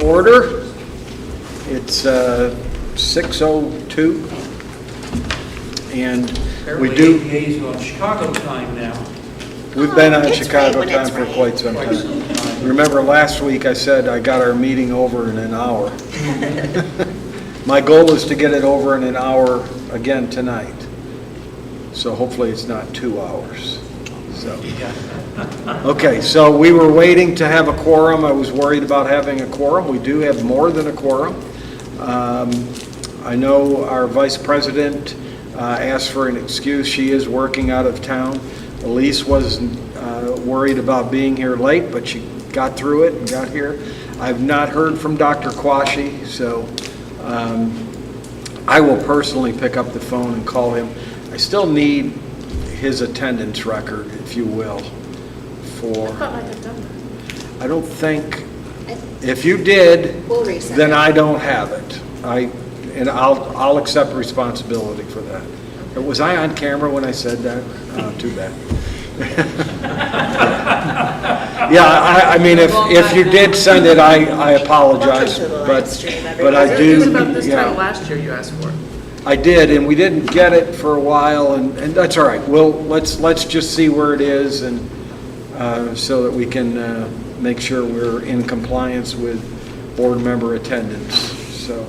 Order. It's 6:02, and we do. APA's on Chicago time now. We've been on It's Chicago right when time it's for right. quite some time. Remember last week I said I got our meeting over in an hour. My goal is to get it over in an hour again tonight. So hopefully it's not 2 hours. So. Okay, so we were waiting to have a quorum. I was worried about having a quorum. We do have more than a quorum. I know our vice president asked for an excuse. She is working out of town. Elise was worried about being here late, but she got through it and got here. I've not heard from Dr. Quashie, so I will personally pick up the phone and call him. I still need his attendance record, if you will, for... I thought I'd have done I don't think, if you did, that. We'll resend then it. I don't have it. And I'll accept responsibility for that. Was I on camera when I said that? Oh, too bad. Yeah, I mean, if you did send it, I apologize, Welcome to the live but stream, but I everybody. do. It was about this yeah. time last year you asked for it. I did, and we didn't get it for a while, and that's all right. Let's just see where it is, and so that we can make sure we're in compliance with board member attendance. So,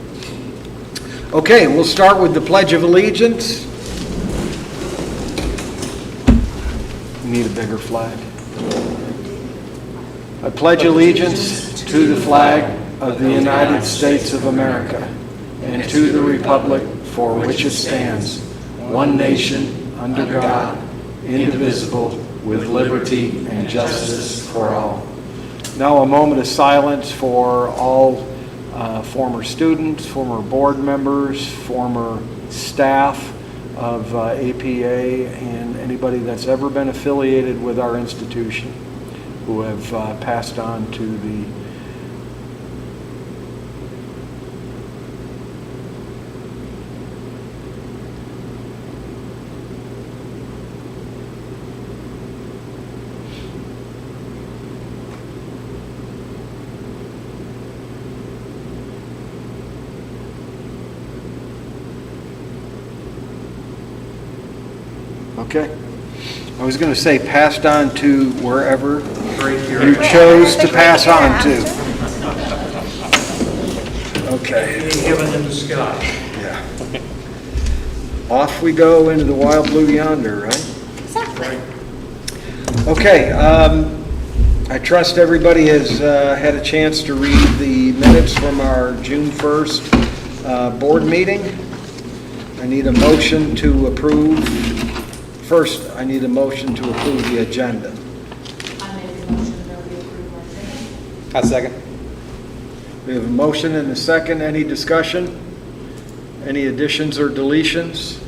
okay, we'll start with the Pledge of Allegiance. We need a bigger flag. I pledge allegiance to the flag of the United States of America and to the republic for which it stands, one nation, under God, indivisible, with liberty and justice for all. Now a moment of silence for all former students, former board members, former staff of APA, and anybody that's ever been affiliated with our institution who have passed on to the Okay. I was going to say passed on to wherever you chose to pass on to. Okay. In heaven in the sky. Yeah. Off we go into the wild blue yonder, right? Exactly. Okay. I trust everybody has had a chance to read the minutes from our June 1st board meeting. I need a motion to approve. First, I need a motion to approve the agenda. I made a motion that we approve our agenda. A second. We have a motion and a second. Any discussion? Any additions or deletions?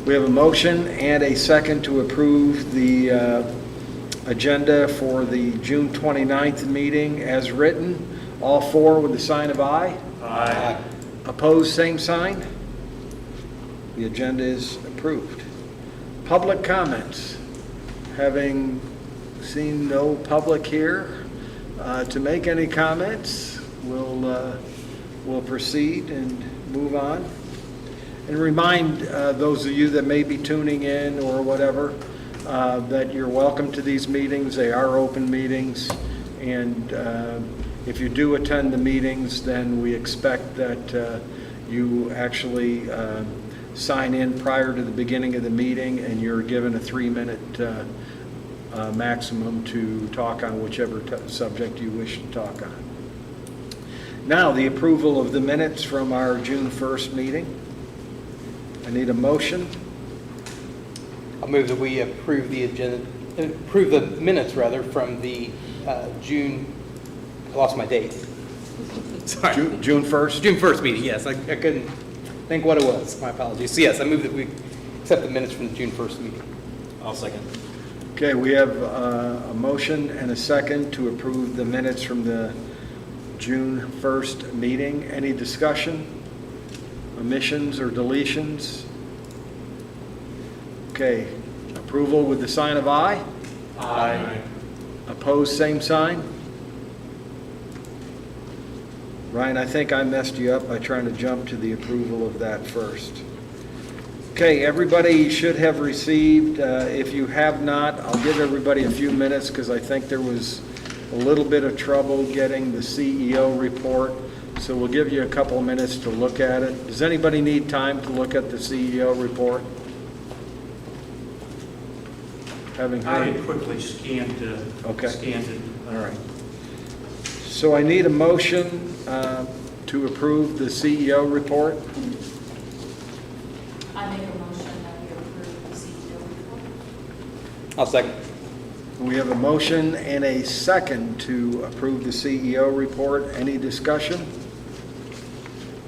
We have a motion and a second to approve the agenda for the June 29th meeting as written. All four with the sign of aye. Aye. Opposed, same sign. The agenda is approved. Public comments. Having seen no public here to make any comments, we'll proceed and move on. And remind those of you that may be tuning in or whatever that you're welcome to these meetings. They are open meetings, and if you do attend the meetings, then we expect that you actually sign in prior to the beginning of the meeting, and you're given a 3-minute maximum to talk on whichever subject you wish to talk on. Now, the approval of the minutes from our June 1st meeting. I need a motion. I'll move that we approve the agenda, approve the minutes rather from the June, I lost my date. Sorry. June 1st? June 1st meeting, yes. I couldn't think what it was. My apologies. So yes, I move that we accept the minutes from the June 1st meeting. I'll second. Okay, we have a motion and a second to approve the minutes from the June 1st meeting. Any discussion, omissions, or deletions? Okay, approval with the sign of aye. Aye. Opposed, same sign. Ryan, I think I messed you up by trying to jump to the approval of that first. Okay, everybody should have received, if you have not, I'll give everybody a few minutes because I think there was a little bit of trouble getting the CEO report. So we'll give you a couple of minutes to look at it. Does anybody need time to look at the CEO report? Having I heard. had quickly scanned it. All right. So I need a motion to approve the CEO report. I make a motion that we approve the CEO report. I'll second. We have a motion and a second to approve the CEO report. Any discussion?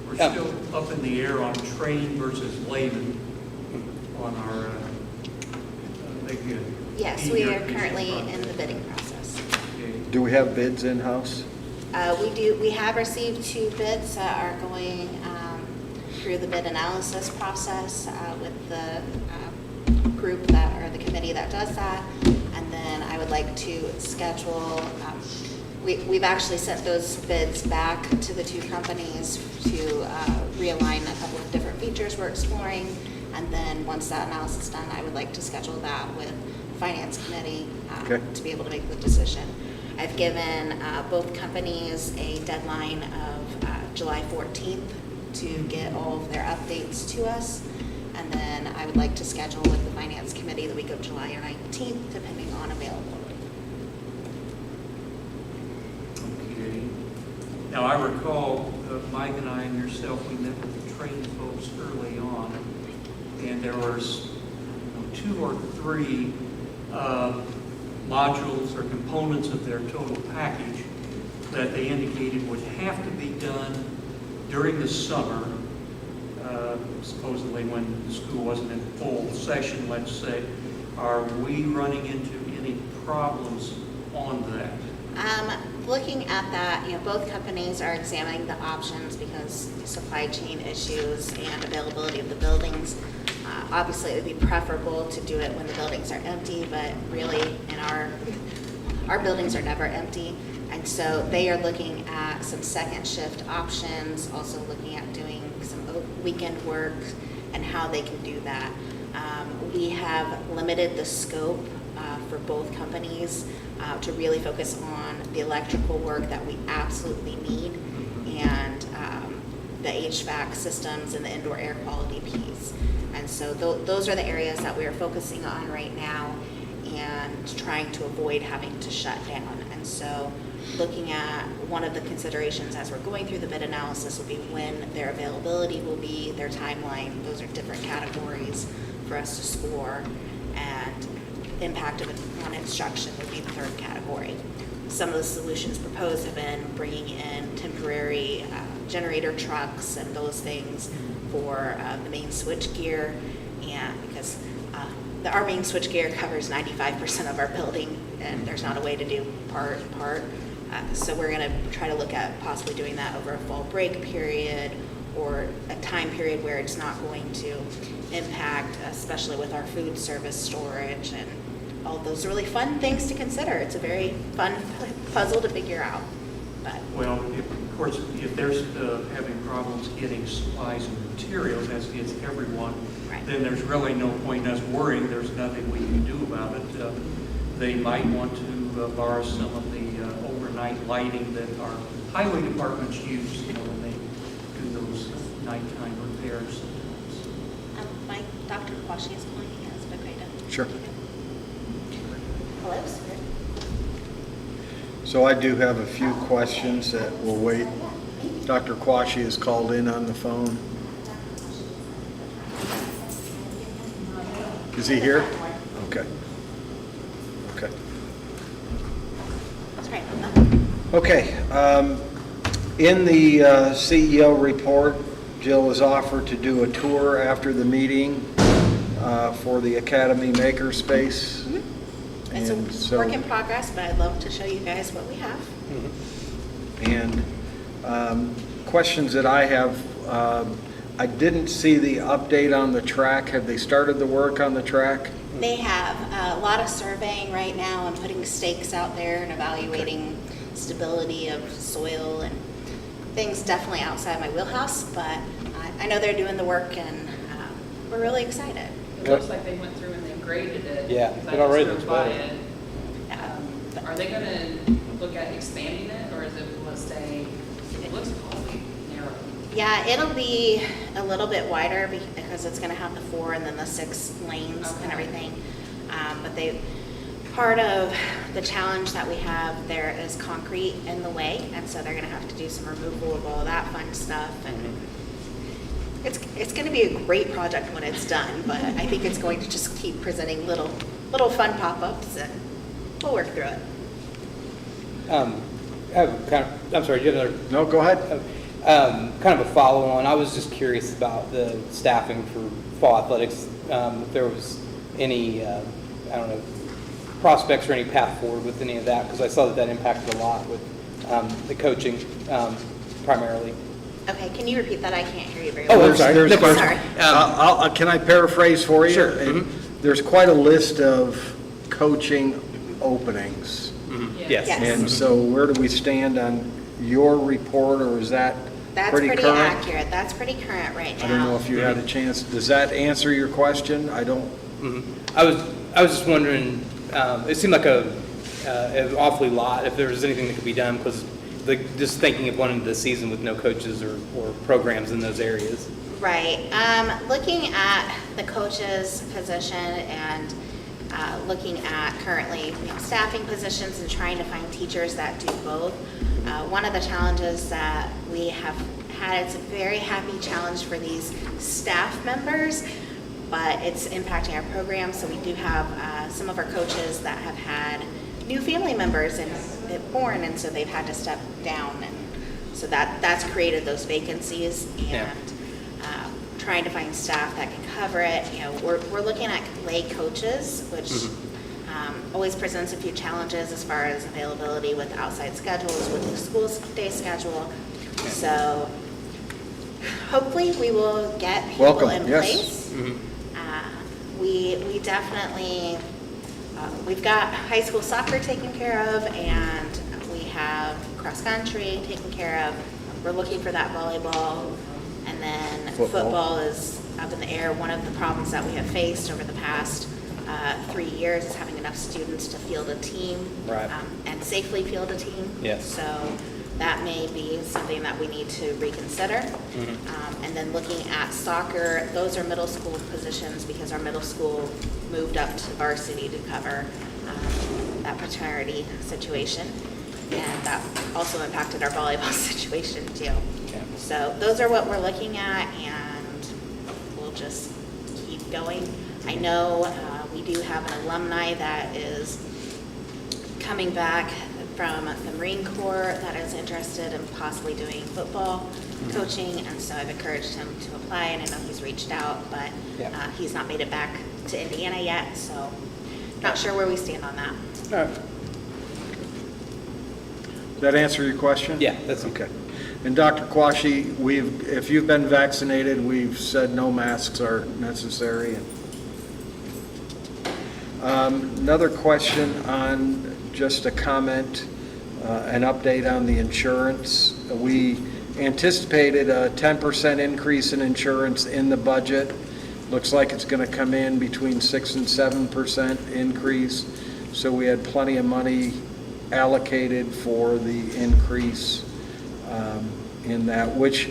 We're Yeah. still up in the air on train versus layman on our big. Yes, we are ERP currently project. in the bidding process. Okay. Do we have bids in-house? We have received 2 bids that are going through the bid analysis process with the group that, or the committee that does that. And then I would like to schedule, we've actually sent those bids back to the 2 companies to realign a couple of different features we're exploring. And then once that analysis is done, I would like to schedule that with the Finance Committee Okay. to be able to make the decision. I've given both companies a deadline of July 14th to get all of their updates to us. And then I would like to schedule with the Finance Committee the week of July 19th, depending on availability. Okay. Now, I recall Mike and I and yourself, we met with the train folks early on, and there was 2 or 3 modules or components of their total package that they indicated would have to be done during the summer, supposedly when the school wasn't in full session, let's say. Are we running into any problems on that? Looking at that, both companies are examining the options because supply chain issues and availability of the buildings. Obviously, it would be preferable to do it when the buildings are empty, but really, in our buildings are never empty. And so they are looking at some second shift options, also looking at doing some weekend work and how they can do that. We have limited the scope for both companies to really focus on the electrical work that we absolutely need and the HVAC systems and the indoor air quality piece. And so those are the areas that we are focusing on right now and trying to avoid having to shut down. And so looking at one of the considerations as we're going through the bid analysis will be when their availability will be, their timeline. Those are different categories for us to score. And impact on instruction would be the 3rd category. Some of the solutions proposed have been bringing in temporary generator trucks and those things for the main switch gear, and because our main switch gear covers 95% of our building, and there's not a way to do part. So we're going to try to look at possibly doing that over a fall break period or a time period where it's not going to impact, especially with our food service storage and all those really fun things to consider. It's a very fun puzzle to figure out. But Well, of course, if they're having problems getting supplies and materials, as is everyone, Right. then there's really no point in us worrying. There's nothing we can do about it. They might want to borrow some of the overnight lighting that our highway departments use, when they do those nighttime repairs sometimes. my Dr. Kwashi is calling me. It's been great to Sure. Hello, sir. So I do have a few questions that will wait. Dr. Kwashi is called in on the phone. Is he here? Okay. Okay. Sorry. Okay. In the CEO report, Jill has offered to do a tour after the meeting for the Academy Makerspace. It's And a so- work in progress, but I'd love to show you guys what we have. And questions that I have, I didn't see the update on the track. Have they started the work on the track? They have a lot of surveying right now and putting stakes out there and evaluating stability of soil and things definitely outside my wheelhouse, but I know they're doing the work, and we're really excited. It looks like they went through and they graded it. Yeah, because it I already drove looks by better. it. Are they gonna look at expanding it, or is it will stay, it looks awfully narrow? Yeah, it'll be a little bit wider because it's gonna have the 4 and then the 6 lanes and Okay. everything. But part of the challenge that we have there is concrete in the way, and so they're gonna have to do some removal of all that fun stuff. And it's gonna be a great project when it's done, but I think it's going to just keep presenting little fun pop-ups, and we'll work through it. I have I'm sorry, you have another No, go ahead. kind of a follow-on. I was just curious about the staffing for fall athletics. If there was any, I don't know, prospects or any path forward with any of that, because I saw that impacted a lot with the coaching primarily. Okay, can you repeat that? I can't hear you very Oh, well. I'm sorry. There's No quite- problem. Can I paraphrase for you? Sure. And Mhm. There's quite a list of coaching openings. Yes. Yes. And so where do we stand on your report, or is that That's pretty pretty current? accurate. That's pretty current right now. I don't know if you had a chance. Does that answer your question? I don't. Mhm. I was just wondering, it seemed like an awfully lot, if there was anything that could be done, because just thinking of one into the season with no coaches or programs in those areas. Right. Looking at the coach's position and looking at currently staffing positions and trying to find teachers that do both. One of the challenges that we have had, it's a very happy challenge for these staff members, but it's impacting our program. So we do have some of our coaches that have had new family members and born, and so they've had to step down, and so that's created those vacancies. And Yeah. trying to find staff that can cover it. We're looking at lay coaches, which always presents a few challenges as far as availability with outside schedules, with the school day schedule. So hopefully we will get people Welcome, in yes. place. We definitely, we've got high school soccer taken care of, and we have cross country taken care of. We're looking for that volleyball. And then football is up in the air. One of the problems that we have faced over the past 3 years is having enough students to field a team. Right. And safely field a team. Yes. So that may be something that we need to reconsider. And then looking at soccer, those are middle school positions because our middle school moved up to varsity to cover that fraternity situation. And that also impacted our volleyball situation too. Okay. So those are what we're looking at, and we'll just keep going. I know we do have an alumni that is coming back from the Marine Corps that is interested in possibly doing football coaching, and so I've encouraged him to apply, and I know he's reached out, but Yeah. he's not made it back to Indiana yet, so not sure where we stand on that. All right. Does that answer your question? Yeah, that's Okay. And Dr. Quashie, if you've been vaccinated, we've said no masks are necessary. Another question on, just a comment, an update on the insurance. We anticipated a 10% increase in insurance in the budget. Looks like it's going to come in between 6 and 7% increase. So we had plenty of money allocated for the increase in that, which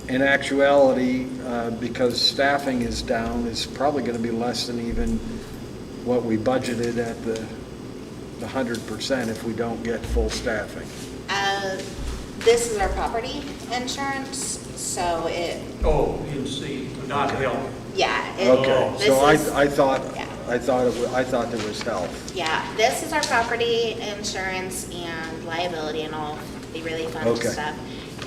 in actuality, because staffing is down, is probably going to be less than even what we budgeted at the 100% if we don't get full staffing. This is our property insurance, so You see, not health. Okay, this so is- I thought yeah. I thought there was health. Yeah, this is our property insurance and liability and all the really fun Okay. stuff.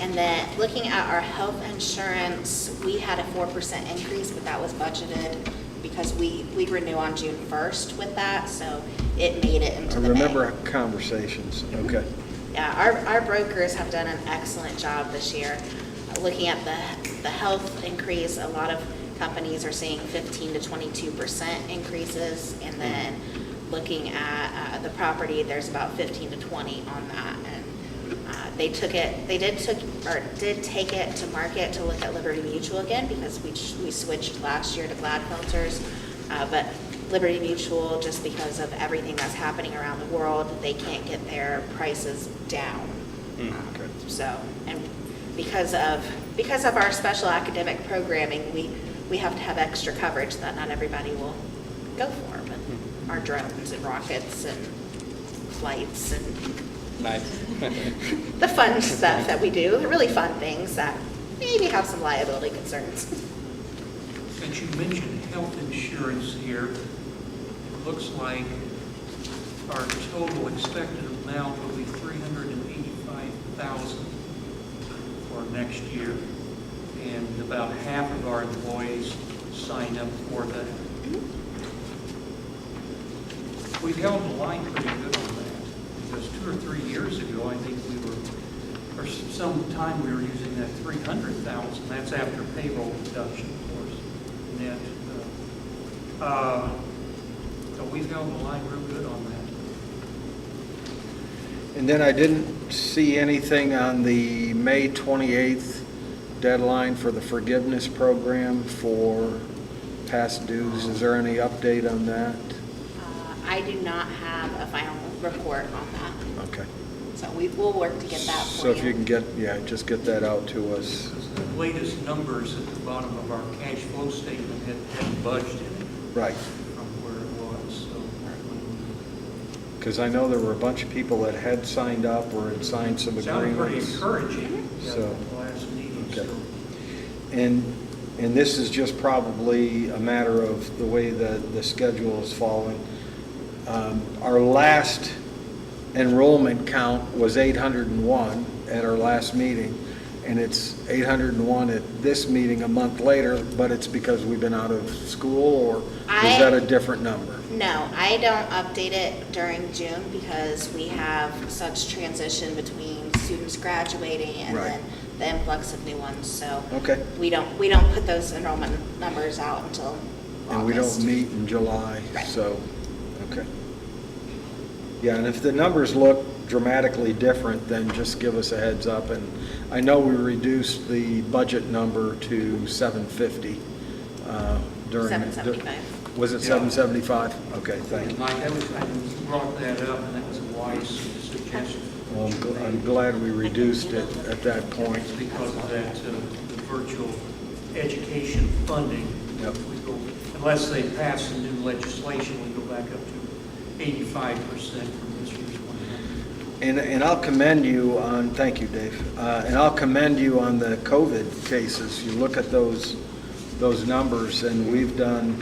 And then looking at our health insurance, we had a 4% increase, but that was budgeted because we renew on June 1st with that, so it made it I into the May. remember conversations. Okay. Yeah, our brokers have done an excellent job this year. Looking at the health increase, a lot of companies are seeing 15 to 22% increases, and then looking at the property, there's about 15 to 20 on that. And They did take it to market to look at Liberty Mutual again because we switched last year to Gladfelter's. But Liberty Mutual, just because of everything that's happening around the world, they can't get their prices down. Okay. So, and because of our special academic programming, we have to have extra coverage that not everybody will go for. But our drones and rockets and flights and Nice. the fun stuff that we do, the really fun things that maybe have some liability concerns. Since you mentioned health insurance here, it looks like our total expected amount will be $385,000 for next year, and about half of our employees sign up for that. We've held the line pretty good on that, because 2 or 3 years ago, I think or some time we were using that $300,000. That's after payroll deduction, of course, net. So we've held the line real good on that. And then I didn't see anything on the May 28th deadline for the forgiveness program for past dues. Is there any update on that? I do not have a final report on that, Okay. so we'll work to get that for you. So if you can just get that out to us. The latest numbers at the bottom of our cash flow statement hadn't budged any Right. from where it was, so. Because I know there were a bunch of people that had signed up or had signed some Sounded pretty agreements. encouraging, yeah, So- at the last meeting, Okay. so. And this is just probably a matter of the way the schedule is falling. Our last enrollment count was 801 at our last meeting, and it's 801 at this meeting a month later, but it's because we've been out of school, or is that a different number? No, I don't update it during June because we have such transition between students graduating and Right. then the influx of new ones, so. Okay. We don't put those enrollment numbers out until August. And we don't meet in July, Right. so, okay. Yeah, and if the numbers look dramatically different, then just give us a heads up. And I know we reduced the budget number to 750 during. 775. Was it Yeah. 775? Okay, thank you. Mike, I brought that up, and that was a wise suggestion. Well, I'm glad we reduced it at that point. It's because of that, the virtual education funding. Yep. We go, unless they pass some new legislation, we go back up to 85% from this year's 100. And I'll commend you on, thank you, Dave, and I'll commend you on the COVID cases. You look at those numbers, and we've done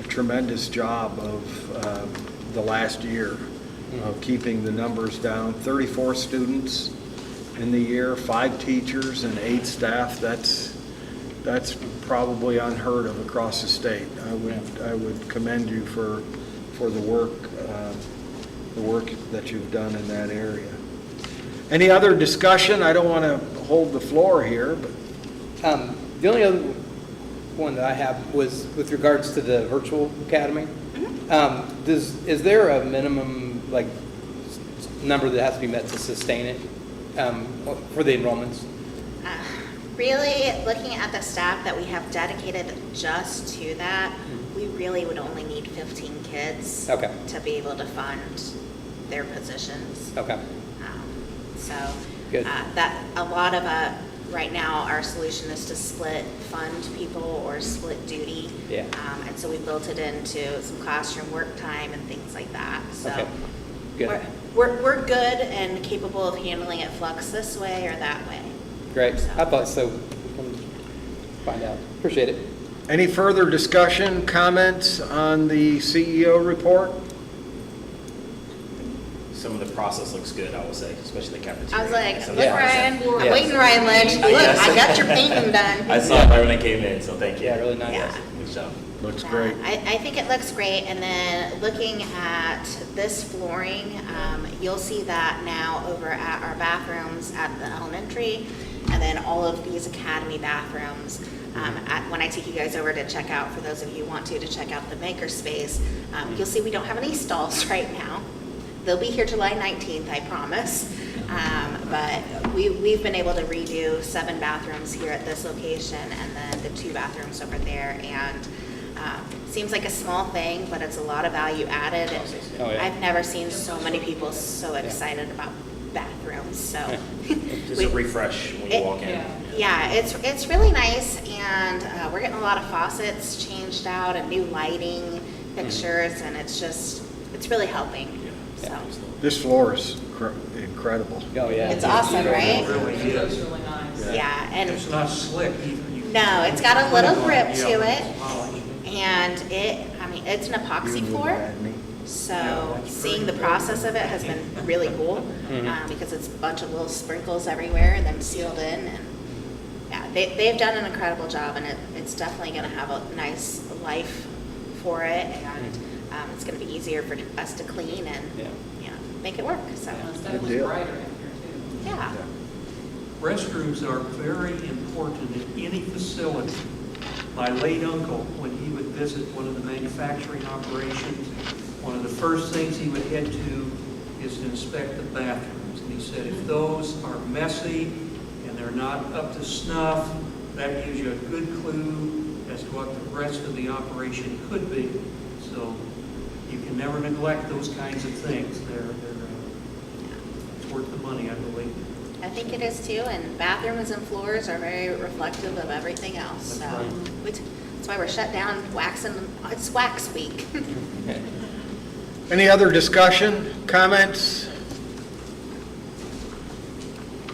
a tremendous job of the last year of keeping the numbers down. 34 students in the year, 5 teachers and 8 staff. That's probably unheard of across the state. I would commend you for the work that you've done in that area. Any other discussion? I don't want to hold the floor here, but The only other one that I have was with regards to the virtual academy. Is there a minimum number that has to be met to sustain it for the enrollments? Really, looking at the staff that we have dedicated just to that, we really would only need 15 kids Okay. to be able to fund their positions. Okay. So Good. that a lot of right now our solution is to split fund people or split duty. Yeah. And so we built it into some classroom work time and things like that. So Okay. Good. we're good and capable of handling it flux this way or that way. Great. So- I thought so. We can find out. Appreciate it. any further discussion, comments on the CEO report? Some of the process looks good, I will say, especially the cafeteria. I was like, Some look, of the process- Ryan, I'm Yeah. waiting, Ryan Lynch. Look, Yes. I got your painting done. I saw it right when I came in, so thank you. Yeah, really nice. Yeah. Good job. Looks great. I think it looks great, and then looking at this flooring, you'll see that now over at our bathrooms at the elementary, and then all of these academy bathrooms. When I take you guys over to check out, for those of you who want to check out the makerspace, you'll see we don't have any stalls right now. They'll be here July 19th, I promise. But we've been able to redo 7 bathrooms here at this location and then the 2 bathrooms over there. And seems like a small thing, but it's a lot of value added. And Oh, yeah. I've never seen so many people so excited about bathrooms, so. Just a refresh when you walk in. Yeah, it's really nice, and we're getting a lot of faucets changed out and new lighting fixtures, and it's really helping, so. This floor is incredible. Oh, yeah. It's awesome, right? It really It looks is. really nice. Yeah, and, It's not slick either. no, it's got a little grip Yeah, to it's it, polished. and it's an epoxy floor. So seeing the process of it has been really cool, because it's a bunch of little sprinkles everywhere and then sealed in. And yeah, they've done an incredible job, and it's definitely going to have a nice life for it, and it's going to be easier for us to clean and make it work. So And it's Good definitely deal. brighter in here too. yeah, Restrooms are very important in any facility. My late uncle, when he would visit one of the manufacturing operations, one of the first things he would head to is to inspect the bathrooms. And he said, if those are messy and they're not up to snuff, that gives you a good clue as to what the rest of the operation could be. So you can never neglect those kinds of things. It's worth the money, I believe. I think it is too. And bathrooms and floors are very reflective of everything else. That's So right. that's why we're shut down waxing. It's wax week. Any other discussion, comments?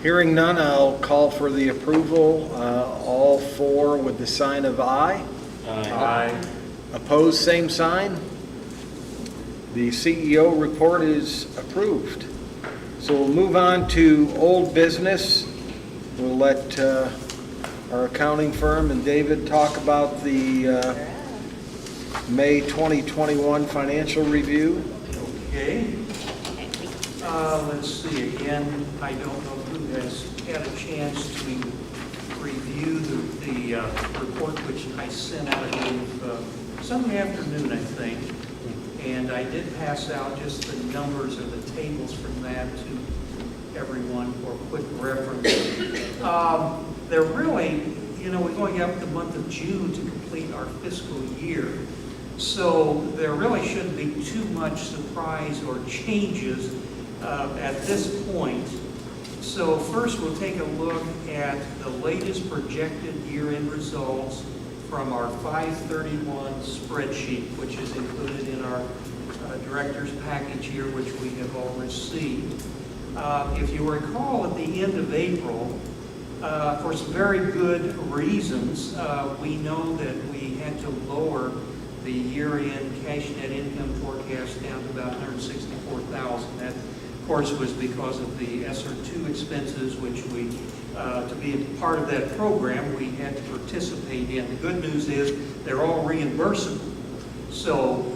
Hearing none, I'll call for the approval. All 4 with the sign of aye. Aye. Opposed, same sign. The CEO report is approved. So we'll move on to old business. We'll let our accounting firm and David talk about the May 2021 financial review. Okay. Let's see, again, I don't know who has had a chance to review the report which I sent out, I believe, Sunday afternoon, I think. And I did pass out just the numbers or the tables from that to everyone for quick reference. They're really, we're going up the month of June to complete our fiscal year. So there really shouldn't be too much surprise or changes at this point. So first we'll take a look at the latest projected year-end results from our 531 spreadsheet, which is included in our director's package here, which we have all received. If you recall, at the end of April, for some very good reasons, we know that we had to lower the year-end cash net income forecast down to about $164,000. That, of course, was because of the SR2 expenses, which we, to be a part of that program, we had to participate in. The good news is they're all reimbursable. So,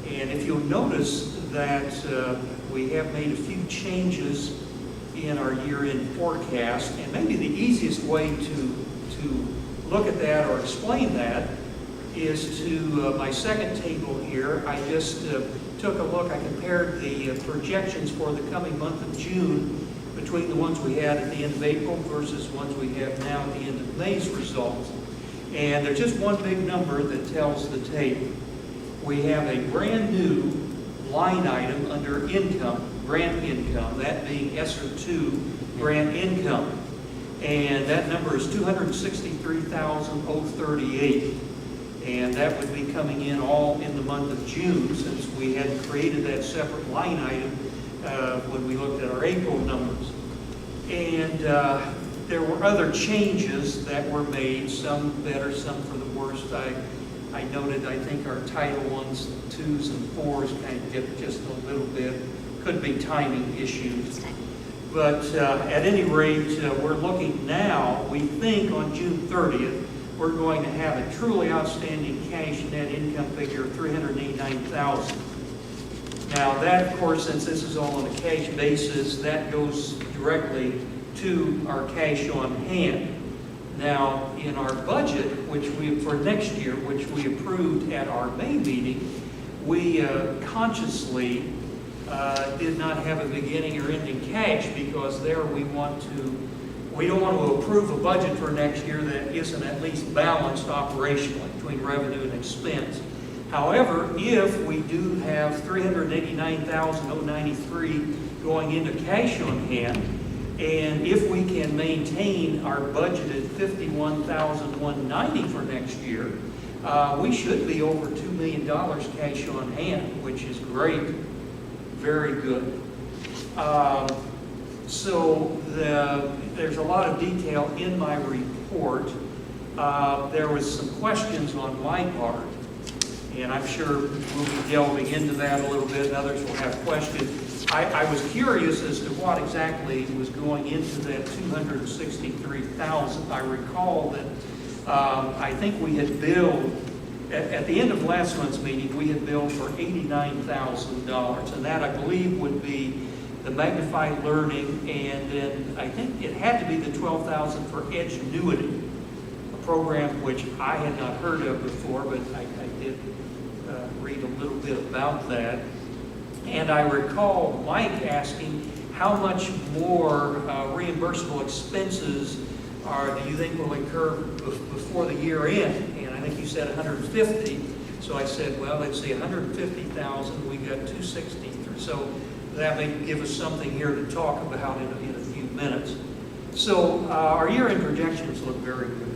and if you'll notice that we have made a few changes in our year-end forecast, and maybe the easiest way to look at that or explain that is to my second table here. I just took a look, I compared the projections for the coming month of June between the ones we had at the end of April versus ones we have now at the end of May's results. And there's just one big number that tells the tape. We have a brand new line item under income, grant income, that being ESSER2 grant income. And that number is $263,038. And that would be coming in all in the month of June, since we had created that separate line item when we looked at our April numbers. And there were other changes that were made, some better, some for the worst. I noted, I think our Title 1s, 2s, and 4s kind of dipped just a little bit. Could be timing issues. But at any rate, we're looking now, we think on June 30th, we're going to have a truly outstanding cash net income figure of $389,000. Now that, of course, since this is all on a cash basis, that goes directly to our cash on hand. Now, in our budget, which for next year, which we approved at our May meeting, we consciously did not have a beginning or ending cash, because there we don't want to approve a budget for next year that isn't at least balanced operationally between revenue and expense. However, if we do have $389,093 going into cash on hand, and if we can maintain our budgeted $51,190 for next year, we should be over $2 million cash on hand, which is great, very good. So there's a lot of detail in my report. There was some questions on my part, and I'm sure we'll be delving into that a little bit, and others will have questions. I was curious as to what exactly was going into that $263,000. I recall that I think we had billed, at the end of last month's meeting, we had billed for $89,000, and that I believe would be the Magnified Learning, and then I think it had to be the $12,000 for Edgenuity, a program which I had not heard of before, but I did read a little bit about that. And I recall Mike asking how much more reimbursable expenses do you think will incur before the year end? And I think you said 150. So I said, well, let's see, 150,000. We got 263. So that may give us something here to talk about in a few minutes. So our year-end projections look very good.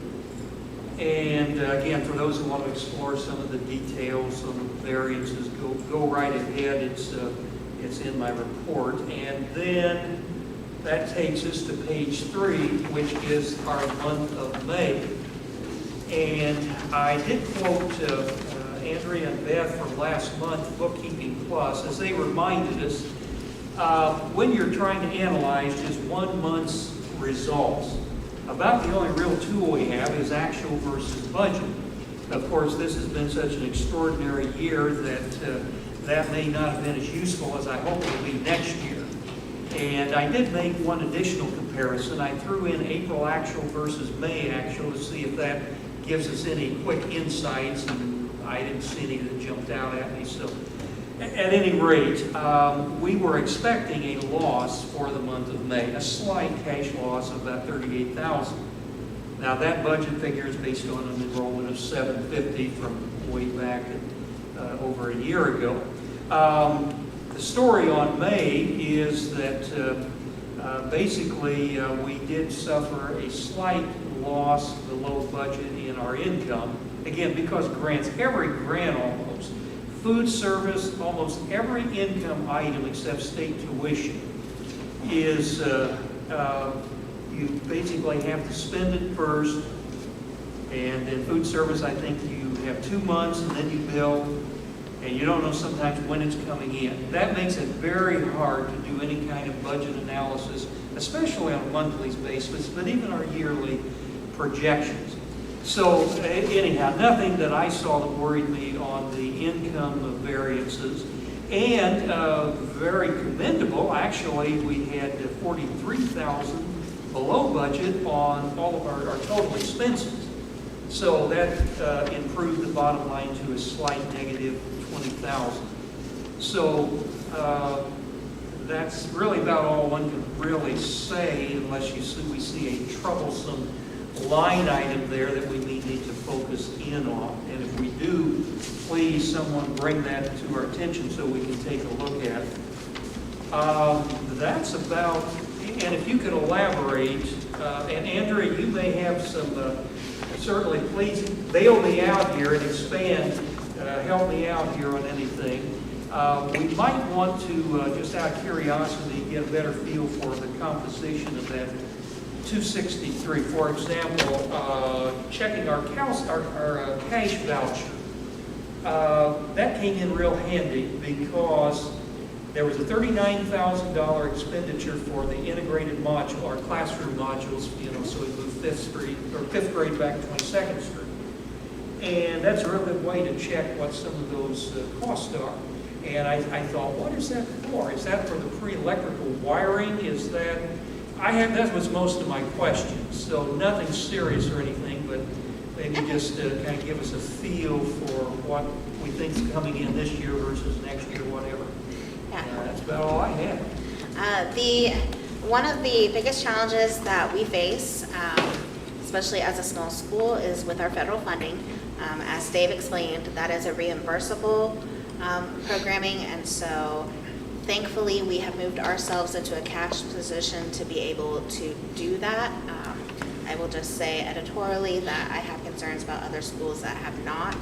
And again, for those who want to explore some of the details, some of the variances, go right ahead. It's in my report. And then that takes us to page 3, which is our month of May. And I did quote Andrea and Beth from last month, Bookkeeping Plus, as they reminded us, when you're trying to analyze just 1 month's results, about the only real tool we have is actual versus budget. Of course, this has been such an extraordinary year that that may not have been as useful as I hope it will be next year. And I did make one additional comparison. I threw in April actual versus May actual to see if that gives us any quick insights, and I didn't see any that jumped out at me. So at any rate, we were expecting a loss for the month of May, a slight cash loss of about $38,000. Now that budget figure is based on an enrollment of 750 from way back over a year ago. The story on May is that basically we did suffer a slight loss below budget in our income. Again, because grants, every grant almost, food service, almost every income item except state tuition is, you basically have to spend it first, and in food service I think you have 2 months and then you bill, and you don't know sometimes when it's coming in. That makes it very hard to do any kind of budget analysis, especially on a monthly basis, but even our yearly projections. So anyhow, nothing that I saw that worried me on the income variances. And very commendable, actually, we had $43,000 below budget on all of our total expenses. So that improved the bottom line to a slight negative $20,000. So that's really about all one can really say, unless we see a troublesome line item there that we need to focus in on. And if we do, please someone bring that to our attention so we can take a look at it. That's about, and if you could elaborate, and Andrea, you may have some, certainly please bail me out here and expand, help me out here on anything. We might want to, just out of curiosity, get a better feel for the composition of that 263. For example, checking our cash voucher. That came in real handy because there was a $39,000 expenditure for the integrated module, our classroom modules, so we moved 5th grade back to 22nd Street. And that's a real good way to check what some of those costs are. And I thought, what is that for? Is that for the pre-electrical wiring? Is that... that was most of my questions, so nothing serious or anything, but maybe just to kind of give us a feel for what we think is coming in this year versus next year, whatever. Yeah. That's about all I have. One of the biggest challenges that we face, especially as a small school, is with our federal funding. As Dave explained, that is a reimbursable programming, and so thankfully we have moved ourselves into a cash position to be able to do that. I will just say editorially that I have concerns about other schools that have not,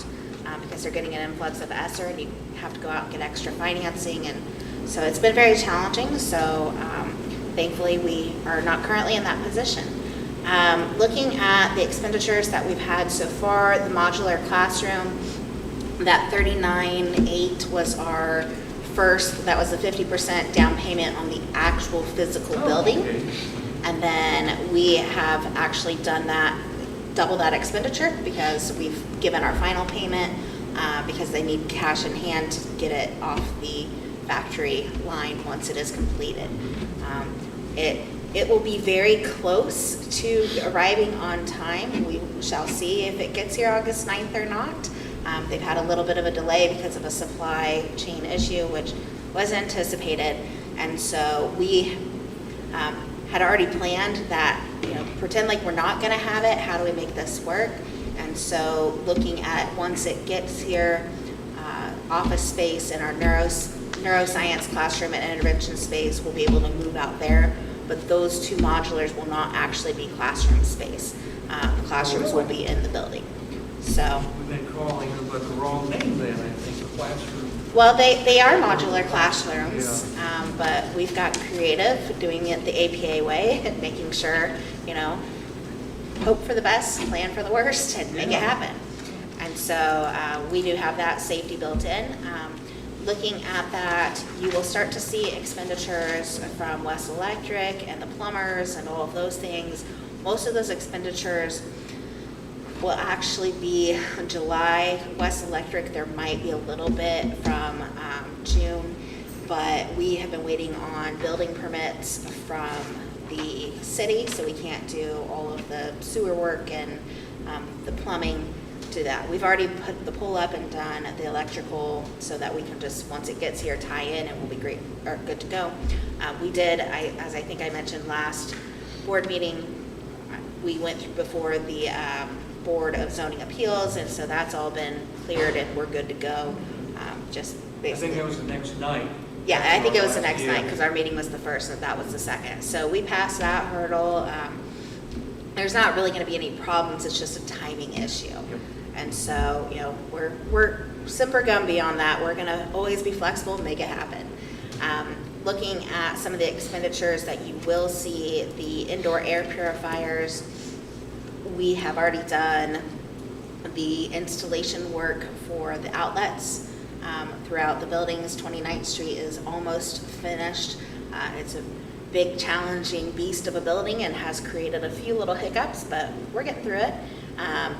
because they're getting an influx of ESSER and you have to go out and get extra financing, and so it's been very challenging. So thankfully we are not currently in that position. Looking at the expenditures that we've had so far, the modular classroom, that 39.8 was our first, that was a 50% down payment on the actual physical building. Okay. And then we have actually done that, double that expenditure, because we've given our final payment, because they need cash in hand to get it off the factory line once it is completed. It will be very close to arriving on time. We shall see if it gets here August 9th or not. They've had a little bit of a delay because of a supply chain issue, which was anticipated. And so we had already planned that, pretend like we're not gonna have it, how do we make this work? And so looking at, once it gets here, office space in our neuroscience classroom and intervention space, we'll be able to move out there. But those two modulars will not actually be classroom space. The classrooms will be in the building. So, We've been calling them by the wrong name then, I think, classroom. well, they are modular classrooms, but we've got creative, doing it the APA way, and making sure, hope for the best, plan for the worst, and make it happen. And so we do have that safety built in. Looking at that, you will start to see expenditures from West Electric and the plumbers and all of those things. Most of those expenditures will actually be July. West Electric, there might be a little bit from June, but we have been waiting on building permits from the city, so we can't do all of the sewer work and the plumbing to that. We've already put the pole up and done the electrical so that we can just, once it gets here, tie in and we'll be great, or good to go. We did, as I think I mentioned last board meeting, we went through before the Board of Zoning Appeals, and so that's all been cleared and we're good to go. Just I basically. think that was the next night. Yeah, I think it was the next Yeah. night, because our meeting was the first and that was the second. So we passed that hurdle. There's not really gonna be any problems, it's just a timing issue. Yep. And so, we're super Gumby on that. We're gonna always be flexible and make it happen. Looking at some of the expenditures that you will see, the indoor air purifiers, we have already done the installation work for the outlets throughout the buildings. 29th Street is almost finished. It's a big, challenging beast of a building and has created a few little hiccups, but we're getting through it.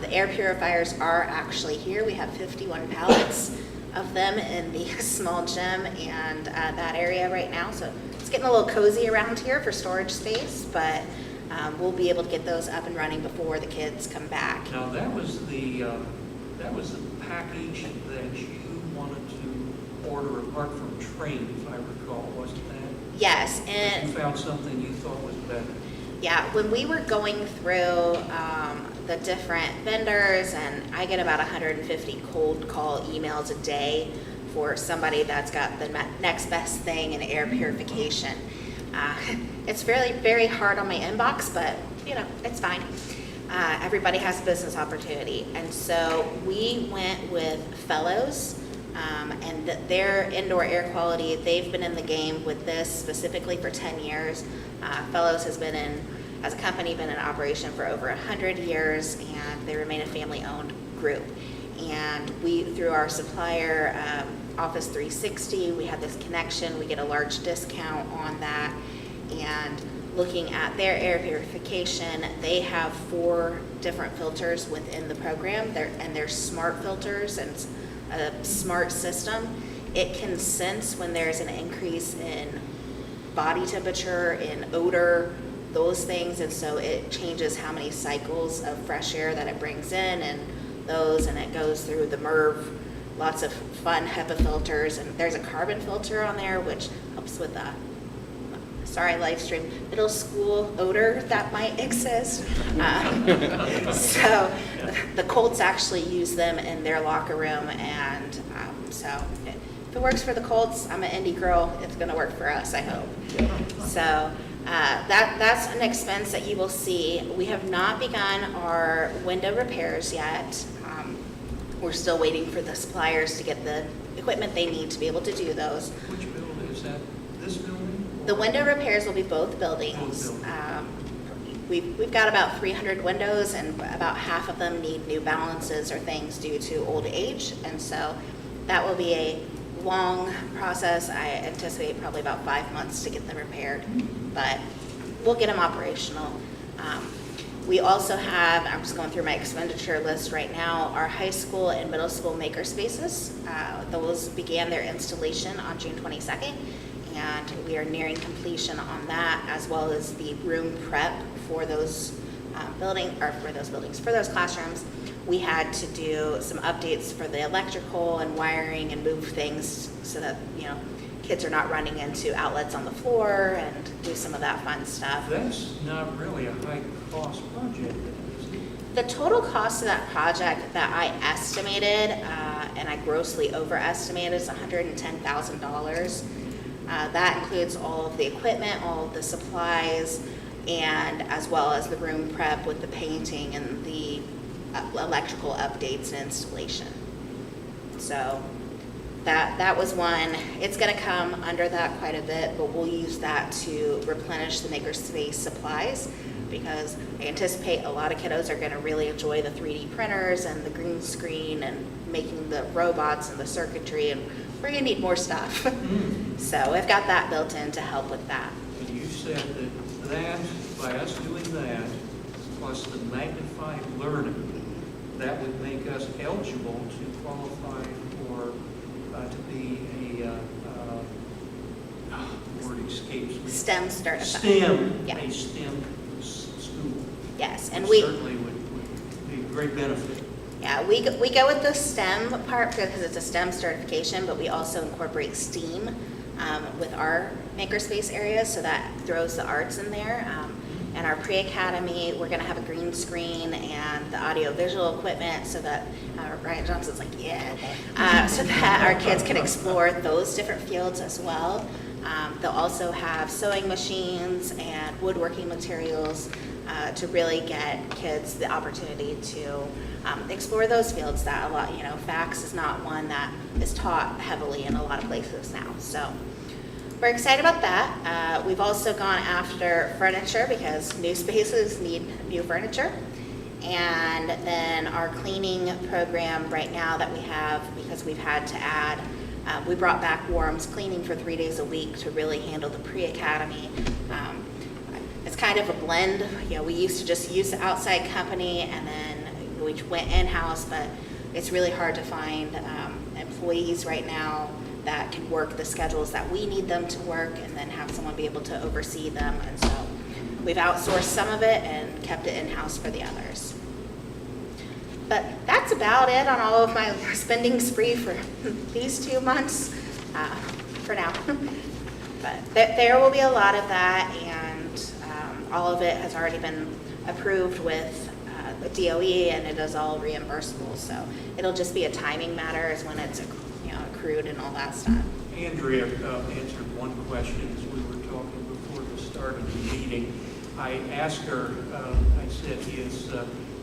The air purifiers are actually here. We have 51 pallets of them in the small gym and that area right now. So it's getting a little cozy around here for storage space, but we'll be able to get those up and running before the kids come back. Now, that was the package that you wanted to order apart from trade, if I recall, wasn't that? Yes, But and you found something you thought was better. yeah, when we were going through the different vendors, and I get about 150 cold call emails a day for somebody that's got the next best thing in air purification. It's very hard on my inbox, but it's fine. Everybody has a business opportunity. And so we went with Fellows, and their indoor air quality, they've been in the game with this specifically for 10 years. Fellows has been as a company, been in operation for over 100 years, and they remain a family-owned group. And we, through our supplier, Office 360, we have this connection, we get a large discount on that. And looking at their air purification, they have 4 different filters within the program. They're smart filters, and it's a smart system. It can sense when there's an increase in body temperature, in odor, those things, and so it changes how many cycles of fresh air that it brings in, and it goes through the MERV lots of fun HEPA filters, and there's a carbon filter on there, which helps with the, sorry, live stream, middle school odor that might exist. So the Colts actually use them in their locker room, and so if it works for the Colts, I'm an indie girl, it's gonna work for us, I hope. So that's an expense that you will see. We have not begun our window repairs yet. We're still waiting for the suppliers to get the equipment they need to be able to do those. Which building is that? This building? The window repairs will be both buildings. Both buildings. We've got about 300 windows, and about half of them need new balances or things due to old age, and so that will be a long process. I anticipate probably about 5 months to get them repaired, but we'll get them operational. We also have, I'm just going through my expenditure list right now, our high school and middle school maker spaces. Those began their installation on June 22nd, and we are nearing completion on that, as well as the room prep for those for those classrooms. We had to do some updates for the electrical and wiring and move things so that, kids are not running into outlets on the floor, and do some of that fun stuff. That's not really a high-cost project, is it? The total cost of that project that I estimated, and I grossly overestimated, is $110,000. That includes all of the equipment, all of the supplies, and as well as the room prep with the painting and the electrical updates and installation. So that was one. It's going to come under that quite a bit, but we'll use that to replenish the makerspace supplies, because I anticipate a lot of kiddos are going to really enjoy the 3D printers and the green screen and making the robots and the circuitry, and we're going to need more stuff. So I've got that built in to help with that. And you said that by us doing that, plus the magnified learning, that would make us eligible to qualify for, to be word escapes me. STEM certified. STEM, Yeah. a STEM school. Yes, and Which we certainly would be a great benefit. Yeah, we go with the STEM part because it's a STEM certification, but we also incorporate STEAM with our makerspace areas, so that throws the arts in there. And our pre-academy, we're going to have a green screen and the audio-visual equipment, so that Ryan Johnson's like, yeah, so that our kids can explore those different fields as well. They'll also have sewing machines and woodworking materials to really get kids the opportunity to explore those fields that a lot, FACS is not one that is taught heavily in a lot of places now. So we're excited about that. We've also gone after furniture, because new spaces need new furniture. And then our cleaning program right now that we have, because we've had to add, we brought back Warm's cleaning for 3 days a week to really handle the pre-academy. It's kind of a blend. We used to just use the outside company, and then we went in-house, but it's really hard to find employees right now that can work the schedules that we need them to work, and then have someone be able to oversee them. And so we've outsourced some of it and kept it in-house for the others. But that's about it on all of my spending spree for these 2 months, for now. But there will be a lot of that, and all of it has already been approved with the DOE, and it is all reimbursable. So it'll just be a timing matter as when it's accrued and all that stuff. Andrea answered one question as we were talking before the start of the meeting. I asked her, I said, is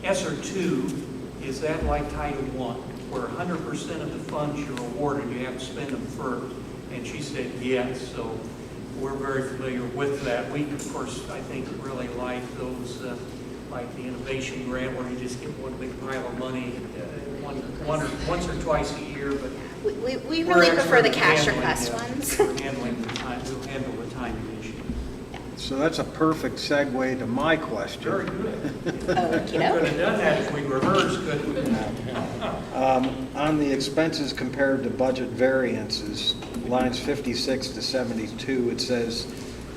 ESSER 2, is that like Title I, where 100% of the funds you're awarded, you have to spend them first? And she said yes, so we're very familiar with that. We, of course, I think really like those, like the innovation grant, where you just get one big pile of money once or twice a year, but We really prefer the cash request ones. We're handling the time, we'll handle the timing issue. So that's a perfect segue to my question. Very good. We could Okey-doke. have done that if we rehearsed, couldn't we? On the expenses compared to budget variances, lines 56 to 72, it says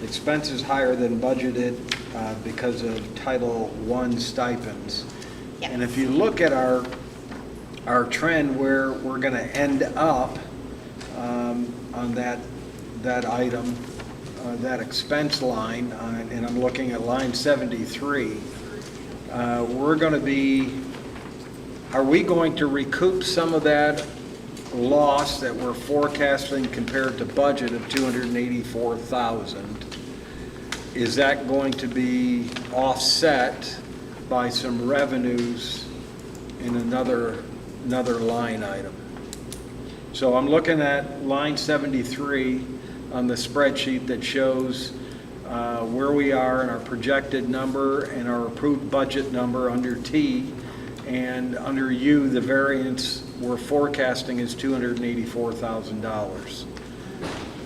expenses higher than budgeted because of Title I stipends. Yeah. And if you look at our our trend where we're going to end up on that item, that expense line, and I'm looking at line 73. We're going to be, are we going to recoup some of that loss that we're forecasting compared to budget of 284,000? Is that going to be offset by some revenues in another line item? So I'm looking at line 73 on the spreadsheet that shows where we are in our projected number and our approved budget number under T, and under U, the variance we're forecasting is $284,000.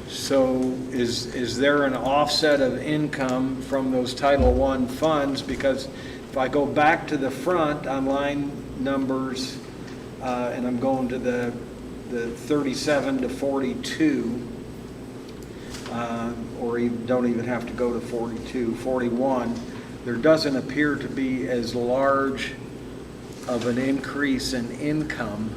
So is there an offset of income from those Title I funds? Because if I go back to the front on line numbers, and I'm going to the 37 to 42, or even, don't even have to go to 42, 41, there doesn't appear to be as large of an increase in income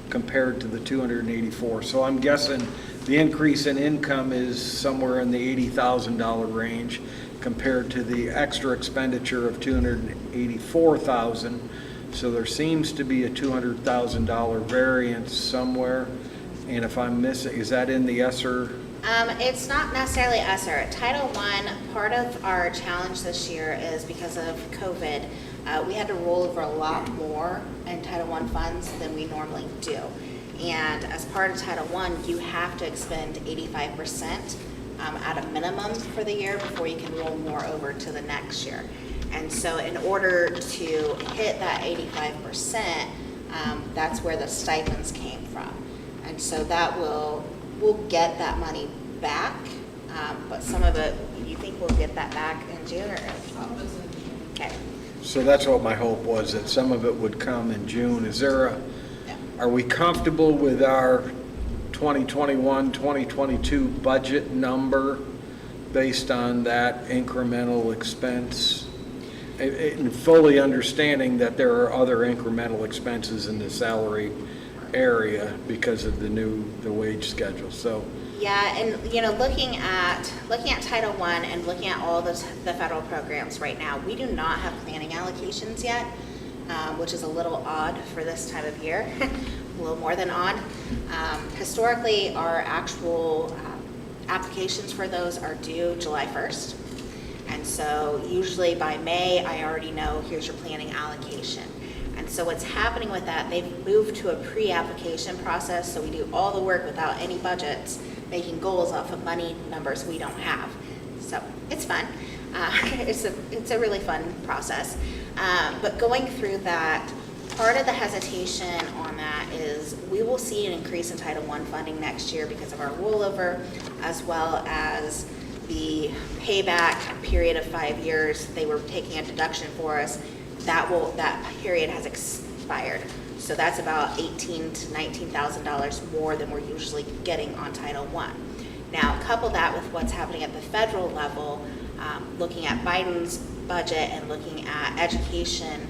compared to the 284. So I'm guessing the increase in income is somewhere in the $80,000 range compared to the extra expenditure of $284,000. So there seems to be a $200,000 variance somewhere. And if I'm missing, is that in the ESSER? It's not necessarily ESSER. Title I, part of our challenge this year is because of COVID, we had to roll over a lot more in Title I funds than we normally do. And as part of Title I, you have to expend 85% at a minimum for the year before you can roll more over to the next year. And so in order to hit that 85%, that's where the stipends came from. And so that we'll get that money back, but some of it, you think we'll get that back in June or? Okay. So that's what my hope was, that some of it would come in June. Is there are we comfortable with our 2021, 2022 budget number based on that incremental expense? And fully understanding that there are other incremental expenses in the salary area because of the wage schedule. So Yeah, and looking at Title I and looking at all the federal programs right now, we do not have planning allocations yet, which is a little odd for this time of year, a little more than odd. Historically, our actual applications for those are due July 1st. And so usually by May, I already know here's your planning allocation. And so what's happening with that, they've moved to a pre-application process, so we do all the work without any budgets, making goals off of money numbers we don't have. So it's fun. It's a really fun process. But going through that, part of the hesitation on that is we will see an increase in Title I funding next year because of our rollover, as well as the payback period of 5 years. They were taking a deduction for us. That period has expired. So that's about $18,000 to $19,000 more than we're usually getting on Title I. Now, couple that with what's happening at the federal level, looking at Biden's budget and looking at education.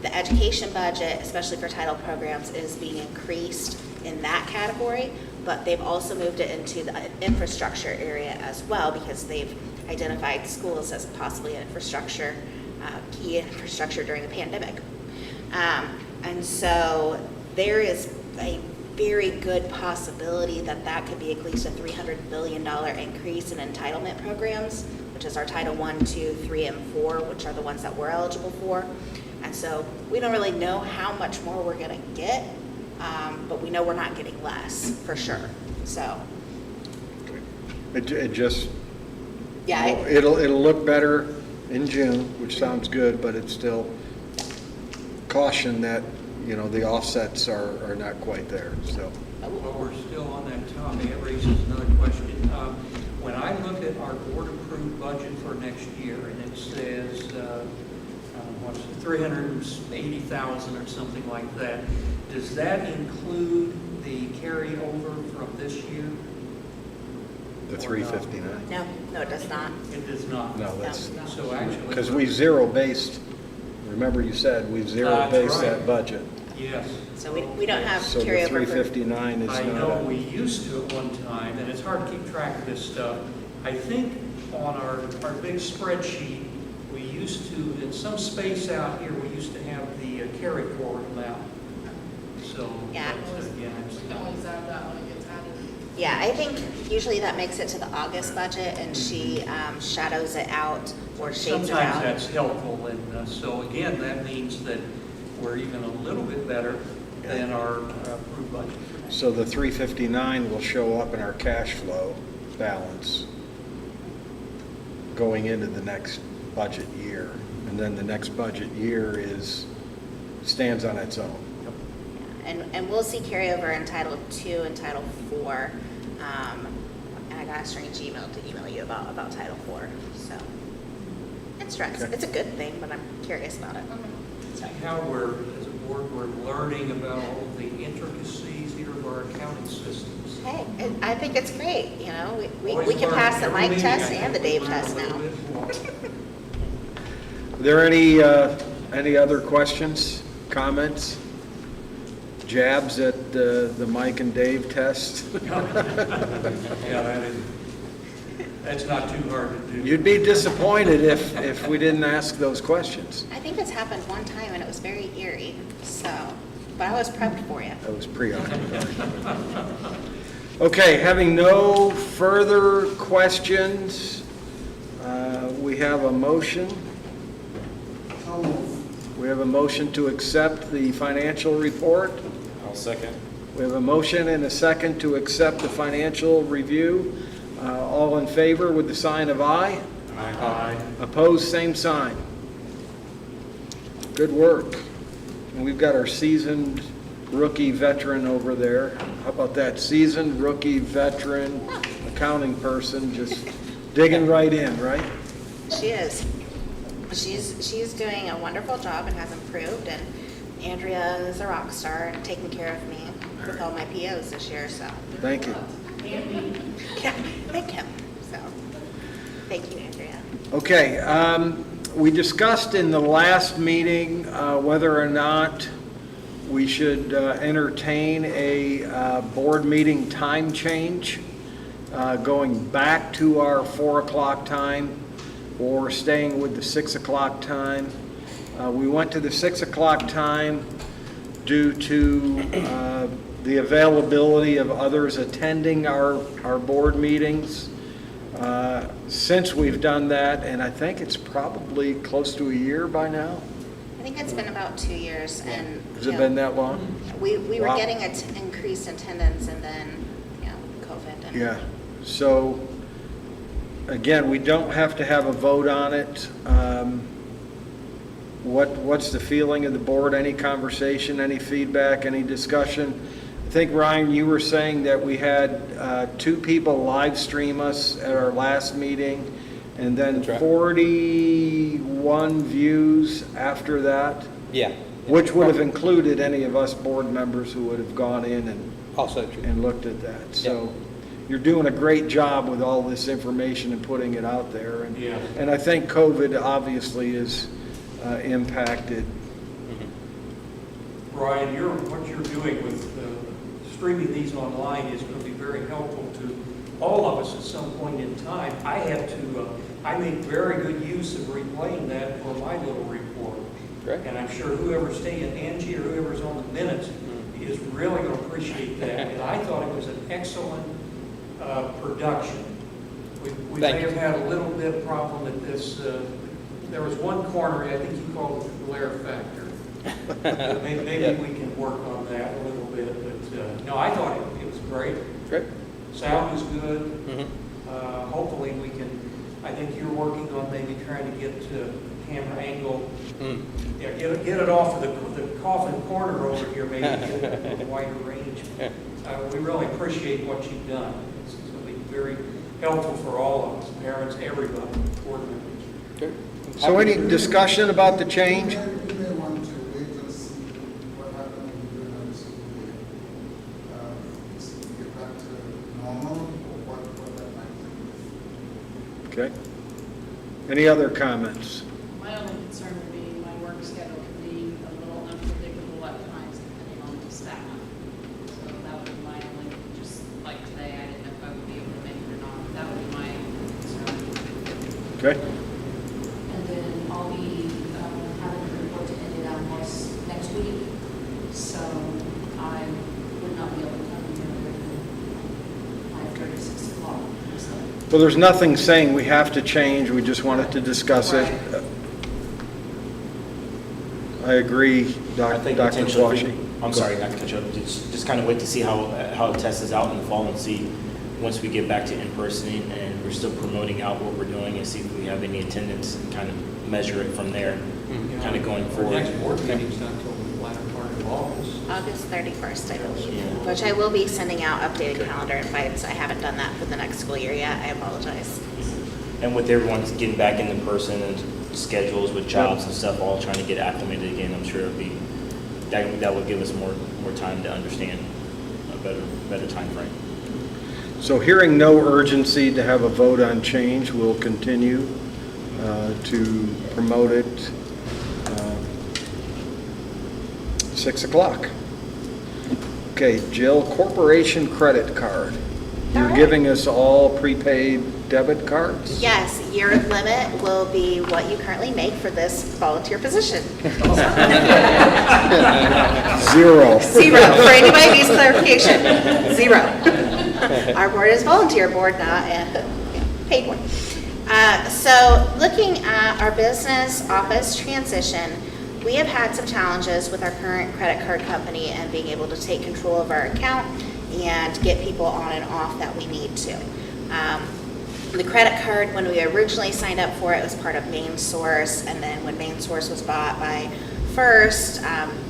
The education budget, especially for title programs, is being increased in that category, but they've also moved it into the infrastructure area as well because they've identified schools as possibly an infrastructure, key infrastructure during the pandemic. And so there is a very good possibility that that could be at least a $300 billion increase in entitlement programs, which is our Title I, II, III, and IV, which are the ones that we're eligible for. And so we don't really know how much more we're going to get, but we know we're not getting less for sure. So it just, yeah, it'll look better in June, which sounds good, but it's still caution that the offsets are not quite there. So While we're still on that, Tommy, it raises another question. When I look at our board-approved budget for next year, and it says, what's it, 380,000 or something like that, does that include the carryover from this year? the 359. no, it does not. It does not. No, that's So actually. because we zero-based. Remember, you said we zero-based That's right. that budget. Yes. So we don't have So the carryover for. 359 is I not. know we used to at one time, and it's hard to keep track of this stuff. I think on our big spreadsheet, we used to, in some space out here, we used to have the carry forward amount. So, Yeah. that's, again, We can always add that when it gets added. Yeah, I think usually that makes it to the August budget, and she shadows it out or shades it sometimes out. that's helpful, and so again, that means that we're even a little bit better than our approved budget. So the 359 will show up in our cash flow balance going into the next budget year. And then the next budget year stands on its own. And we'll see carryover in Title II and Title IV. And I got a strange email to email you about Title IV, so. Okay. It's a good thing, but I'm curious about it. See how we're, as a board, we're learning about all of the intricacies here of our accounting systems. Hey, I think it's great, you know, we Always can learn. pass the Every Mike meeting, test I and the think we Dave learn test a little now. bit more. Are there any other questions, comments, jabs at the Mike and Dave test? Yeah, that's not too hard to do. You'd be disappointed if we didn't ask those questions. I think it's happened one time and it was very eerie, so, but I was prepped for you. That was preoccupied. Okay, having no further questions, we have a motion. We have a motion to accept the financial report. I'll second. We have a motion and a second to accept the financial review. All in favor with the sign of aye. Aye. Opposed, same sign. Good work. And we've got our seasoned rookie veteran over there. How about that? Seasoned rookie veteran accounting person just digging right in, right? She is. She's doing a wonderful job and has improved, and Andrea is a rock star and taking care of me with all my POs this year, so. Thank you. Yeah, thank him, so. Thank you, Andrea. Okay, we discussed in the last meeting whether or not we should entertain a board meeting time change, going back to our 4 o'clock time or staying with the 6 o'clock time. We went to the 6 o'clock time due to the availability of others attending our board meetings. Since we've done that, and I think it's probably close to a year by now. I think it's been about 2 years, and. Has it been that long? We were Wow. getting an increased attendance, and then, COVID. And Yeah, so, again, we don't have to have a vote on it. What's the feeling of the board? Any conversation, any feedback, any discussion? I think, Ryan, you were saying that we had 2 people live stream us at our last meeting, and then That's right. 41 views after that, Yeah. which would have included any of us board members who would have gone in Also true. and looked at that. So you're doing a great job with all this information and putting it out there. Yeah. And I think COVID obviously is impacted. Brian, what you're doing with streaming these online is going to be very helpful to all of us at some point in time. I make very good use of replaying that for my little report. Great. And I'm sure whoever's staying, Angie or whoever's on the minutes, is really going to appreciate that. And I thought it was an excellent production. We Thank may you. have had a little bit of problem at this, there was one corner, I think you called it the glare factor. Maybe Yeah. we can work on that a little bit, but no, I thought it was great. Great. Sound was good. Mhm. Hopefully we can, I think you're working on maybe trying to get to camera angle. Mm. Yeah, get it off of the coffin corner over here, maybe get it a wider range. We really appreciate what you've done. It's going to be very helpful for all of us, parents, everybody, board members. Great. So any discussion about the change? We may want to wait and see what happens during the school year. Get back to normal, or what that might be. Okay. Any other comments? My only concern would be my work schedule can be a little unpredictable at times. Okay? And then I'll be having to report to Indiana House next week, so I would not be able to come here at 5:30, 6 o'clock. So, Well, there's nothing saying we have to change, we just wanted to discuss it. Right. I agree, I think Dr. potentially, Quashie. I'm sorry, not to cut you up, just kind of wait to see how it tests out in the fall and see, once we get back to in-person and we're still promoting out what we're doing and see if we have any attendance and kind of measure it from there, kind of going Our forward. next board meeting's not until the latter part of August. August 31st, I believe, Yeah. which I will be sending out updated calendar invites. I haven't done that for the next school year yet. I apologize. And with everyone's getting back into person and schedules with jobs and stuff, all trying to get acclimated again, I'm sure it'll be, that would give us more time to understand a better timeframe. So hearing no urgency to have a vote on change, we'll continue to promote it 6 o'clock. Okay, Jill, corporation credit card. You're All right. giving us all prepaid debit cards? Yes, year limit will be what you currently make for this volunteer position. Zero. Zero, for anybody who needs clarification, zero. Our board is volunteer board, not a paid one. So looking at our business office transition, we have had some challenges with our current credit card company and being able to take control of our account and get people on and off that we need to. The credit card, when we originally signed up for it, was part of Main Source, and then when Main Source was bought by First,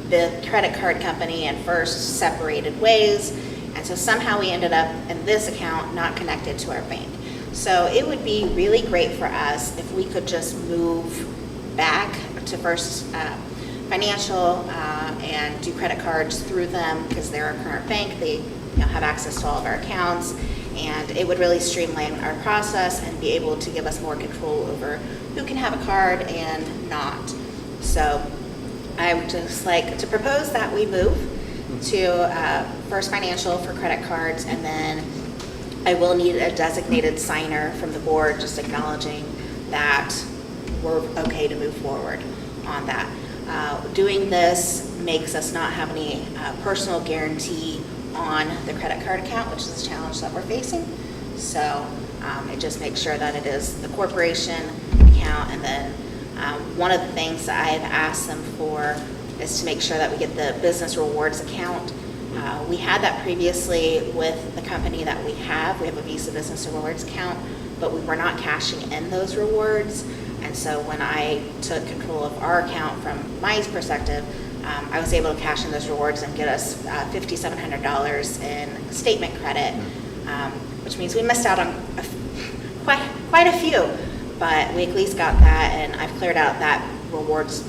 the credit card company and First separated ways, and so somehow we ended up in this account not connected to our bank. So it would be really great for us if we could just move back to First Financial and do credit cards through them because they're our current bank. They have access to all of our accounts, and it would really streamline our process and be able to give us more control over who can have a card and not. So I would just like to propose that we move to First Financial for credit cards, and then I will need a designated signer from the board just acknowledging that we're okay to move forward on that. Doing this makes us not have any personal guarantee on the credit card account, which is a challenge that we're facing. So it just makes sure that it is the corporation account. And then one of the things that I've asked them for is to make sure that we get the business rewards account. We had that previously with the company that we have. We have a Visa Business Rewards account, but we were not cashing in those rewards. And so when I took control of our account from my perspective, I was able to cash in those rewards and get us $5,700 in statement credit, which means we missed out on quite a few, but we at least got that, and I've cleared out that rewards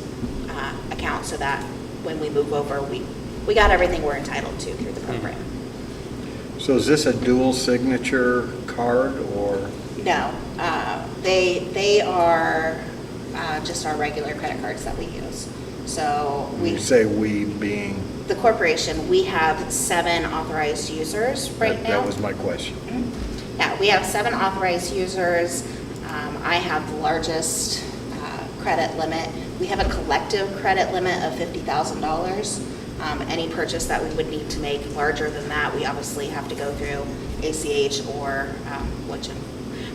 account so that when we move over, we got everything we're entitled to through the program. So is this a dual signature card or? No, they are just our regular credit cards that we use. So You say we being? the corporation, we have 7 authorized users right now. That was my question. Yeah, we have 7 authorized users. I have the largest credit limit. We have a collective credit limit of $50,000. Any purchase that we would need to make larger than that, we obviously have to go through ACH or,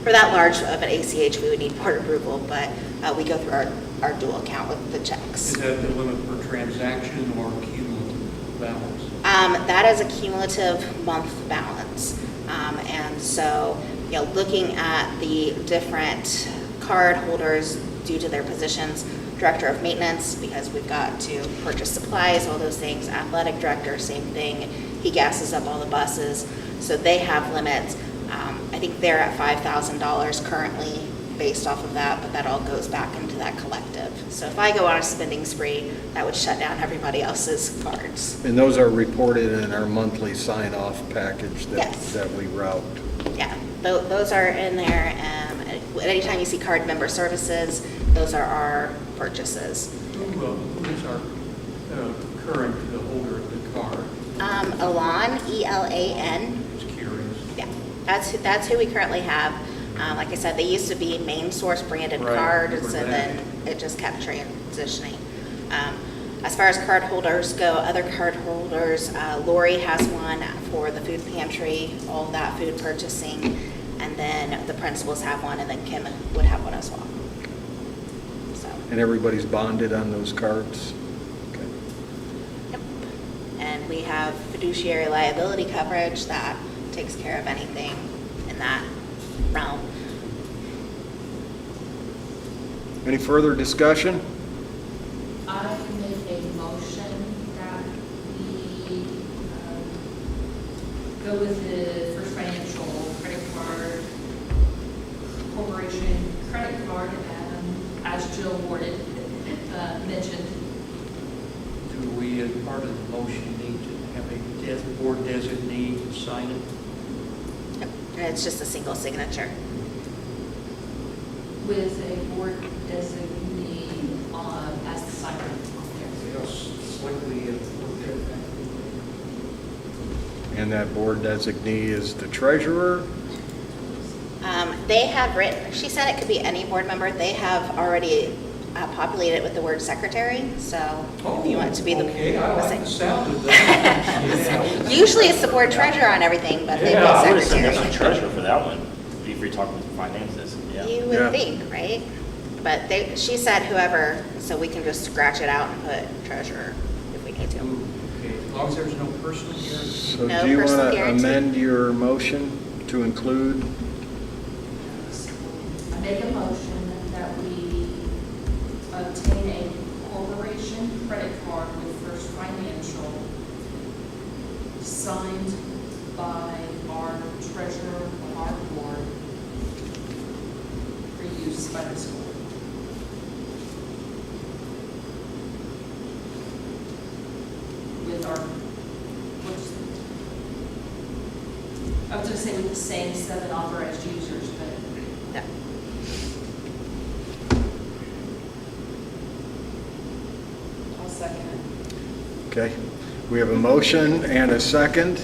for that large of an ACH, we would need board approval, but we go through our dual account with the checks. Is that the limit per transaction or cumulative balance? That is a cumulative month balance. And so, looking at the different card holders due to their positions, director of maintenance, because we've got to purchase supplies, all those things, athletic director, same thing, he gasses up all the buses, so they have limits. I think they're at $5,000 currently based off of that, but that all goes back into that collective. So if I go on a spending spree, that would shut down everybody else's cards. And those are reported in our monthly sign-off package Yes. that we route. Yeah, those are in there. Anytime you see card member services, those are our purchases. Who is our current holder of the card? Elan, E-L-A-N. Just curious. Yeah, that's who we currently have. Like I said, they used to be main source branded Right, cards, remember and that. then it just kept transitioning. As far as card holders go, other card holders, Lori has one for the food pantry, all that food purchasing, and then the principals have one, and then Kim would have one as well. So, And everybody's bonded on those cards? Okay. yep. And we have fiduciary liability coverage that takes care of anything in that realm. Any further discussion? I make a motion that we go with the First Financial credit card, corporation credit card, as Jill Warden mentioned. Do we, as part of the motion, need to have a board designee sign it? Yep. And it's just a single signature. With a board designee as the signer. Yes, slightly looked at that. And that board designee is the treasurer? They have written, she said it could be any board member. They have already populated it with the word secretary, so if you want it to be the. Okay, I like the sound of that. Yeah. Usually it's the board treasurer on everything, but they Yeah, I put would assume that's the secretary. treasurer for that one, if you're talking with finances, yeah. You Yeah. would think, right? But she said whoever, so we can just scratch it out and put treasurer if we need to. Okay, as long as there's no personal guarantee. So No do you want personal to guarantee. amend your motion to include? I make a motion that we obtain a corporation credit card with First Financial signed by our treasurer of our board for use by the school. With our, I was gonna say with the same 7 authorized users, but Yeah. I'll second it. Okay, we have a motion and a second.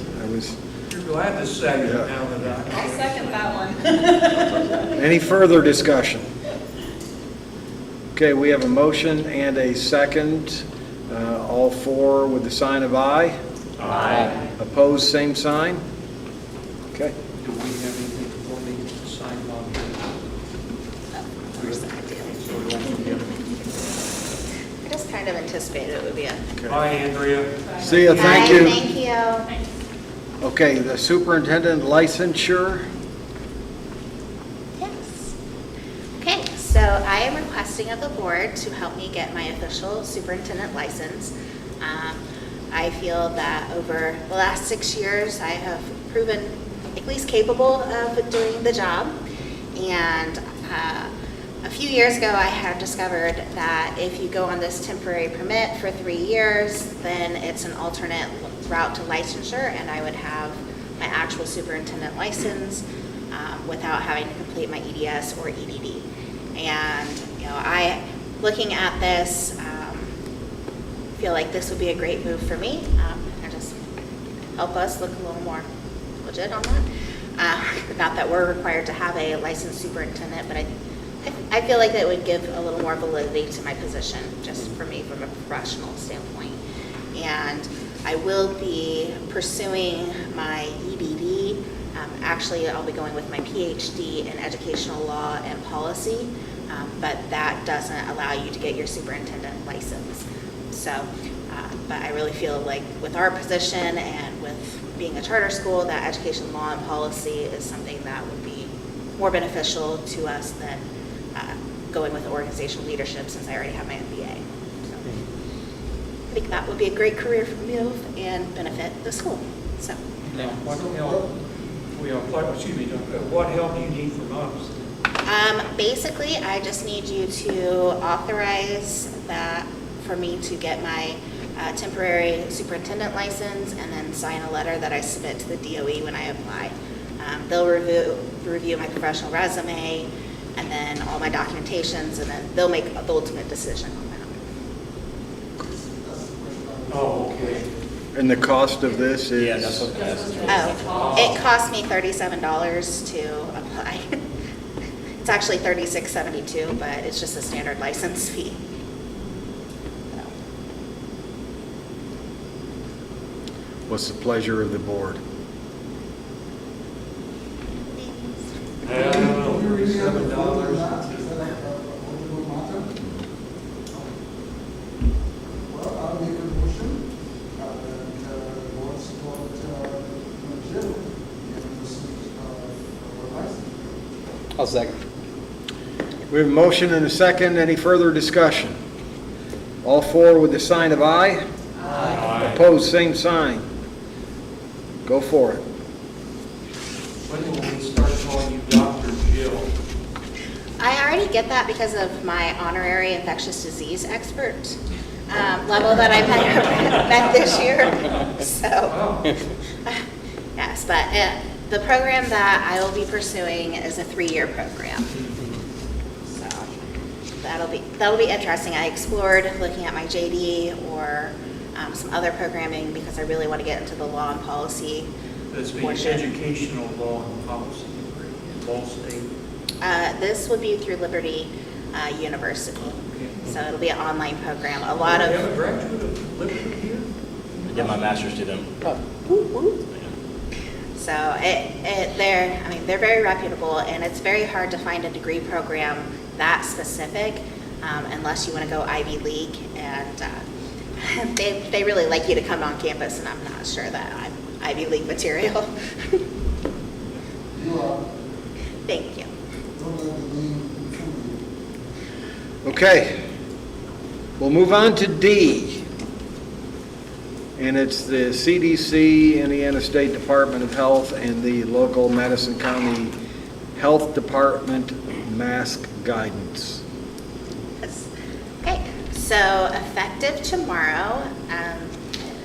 You're glad to say it Yeah. now that I'll second that one. Any further discussion? Okay, we have a motion and a second. All four with the sign of aye. Aye. Opposed, same sign. Okay. Do we have anything for me to sign on? Of course I do. So we don't forget. I just kind of anticipated it would be a. Okay. Bye, Andrea. See ya, thank Hi, you. Thank you. Okay, the superintendent licensure. Yes. Okay, so I am requesting of the board to help me get my official superintendent license. I feel that over the last 6 years, I have proven at least capable of doing the job. And a few years ago, I had discovered that if you go on this temporary permit for 3 years, then it's an alternate route to licensure, and I would have my actual superintendent license without having to complete my EDS or EDD. And, you know, looking at this, feel like this would be a great move for me, and just help us look a little more legit on that. Not that we're required to have a licensed superintendent, but I feel like it would give a little more validity to my position, just for me from a professional standpoint. And I will be pursuing my EDD. Actually, I'll be going with my PhD in educational law and policy, but that doesn't allow you to get your superintendent license. So, but I really feel like with our position and with being a charter school, that education law and policy is something that would be more beneficial to us than going with organizational leadership, since I already have my MBA. So I think that would be a great career move and benefit the school. So, Now, what help, what help do you need from us? basically, I just need you to authorize that for me to get my temporary superintendent license, and then sign a letter that I submit to the DOE when I apply. They'll review my professional resume and then all my documentations, and then they'll make the ultimate decision on that. Oh, okay. And the cost of this is? Yeah, that's what, that's. Oh, it cost me $37 to apply. It's actually $36.72, but it's just a standard license fee. So, What's the pleasure of the board? $37. Is that a legal matter? Well, I'll make a motion that board support Jill in pursuit of her license. I'll second. We have a motion and a second. Any further discussion? All four with the sign of aye. Aye. Opposed, same sign. Go for it. When will we start calling you Dr. Jill? I already get that because of my honorary infectious disease expert level that I've met this year. So, Oh, yes, but the program that I will be pursuing is a 3-year program. So that'll be interesting. I explored looking at my JD or some other programming because I really want to get into the law and policy that's the portion. educational law and policy degree in Ball State. This would be through Liberty University. Okay. So it'll be an online program. A lot You have a of, graduate of Liberty here? I did my master's to them. so they're very reputable, and it's very hard to find a degree program that specific unless you want to go Ivy League, and they really like you to come on campus, and I'm not sure that I'm Ivy League material. You are, Thank you. don't let the name fool you. Okay. We'll move on to D. And it's the CDC, Indiana State Department of Health, and the local Madison County Health Department mask guidance. Yes. Okay, so effective tomorrow,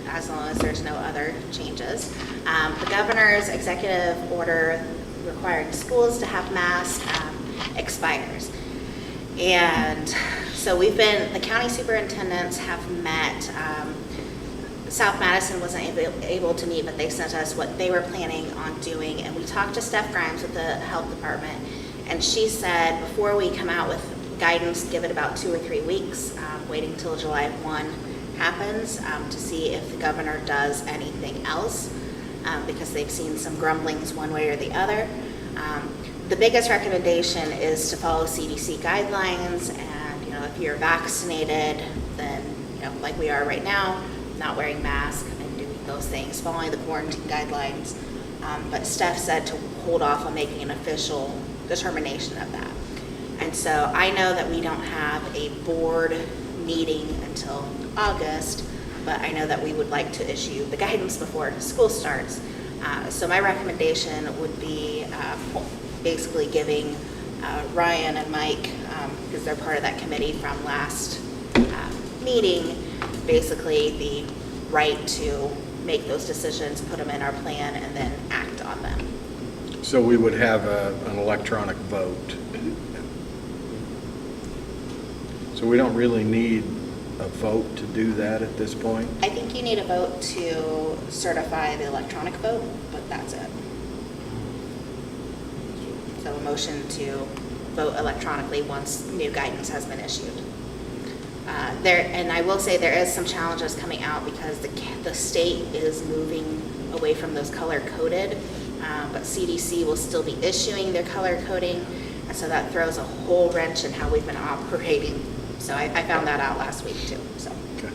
as long as there's no other changes, the governor's executive order requiring schools to have masks expires. And so the county superintendents have met. South Madison wasn't able to meet, but they sent us what they were planning on doing. And we talked to Steph Grimes with the health department, and she said before we come out with guidance, give it about 2 or 3 weeks, waiting till July 1 happens to see if the governor does anything else, because they've seen some grumblings one way or the other. The biggest recommendation is to follow CDC guidelines, and if you're vaccinated, then like we are right now, not wearing masks and doing those things, following the quarantine guidelines. But Steph said to hold off on making an official determination of that. And so I know that we don't have a board meeting until August, but I know that we would like to issue the guidance before school starts. So my recommendation would be basically giving Ryan and Mike, because they're part of that committee from last meeting, basically the right to make those decisions, put them in our plan, and then act on them. So we would have an electronic vote. So we don't really need a vote to do that at this point? I think you need a vote to certify the electronic vote, but that's it. So a motion to vote electronically once new guidance has been issued. And I will say there is some challenges coming out because the state is moving away from those color-coded, but CDC will still be issuing their color coding, and so that throws a whole wrench in how we've been operating. So I found that out last week too, so Okay.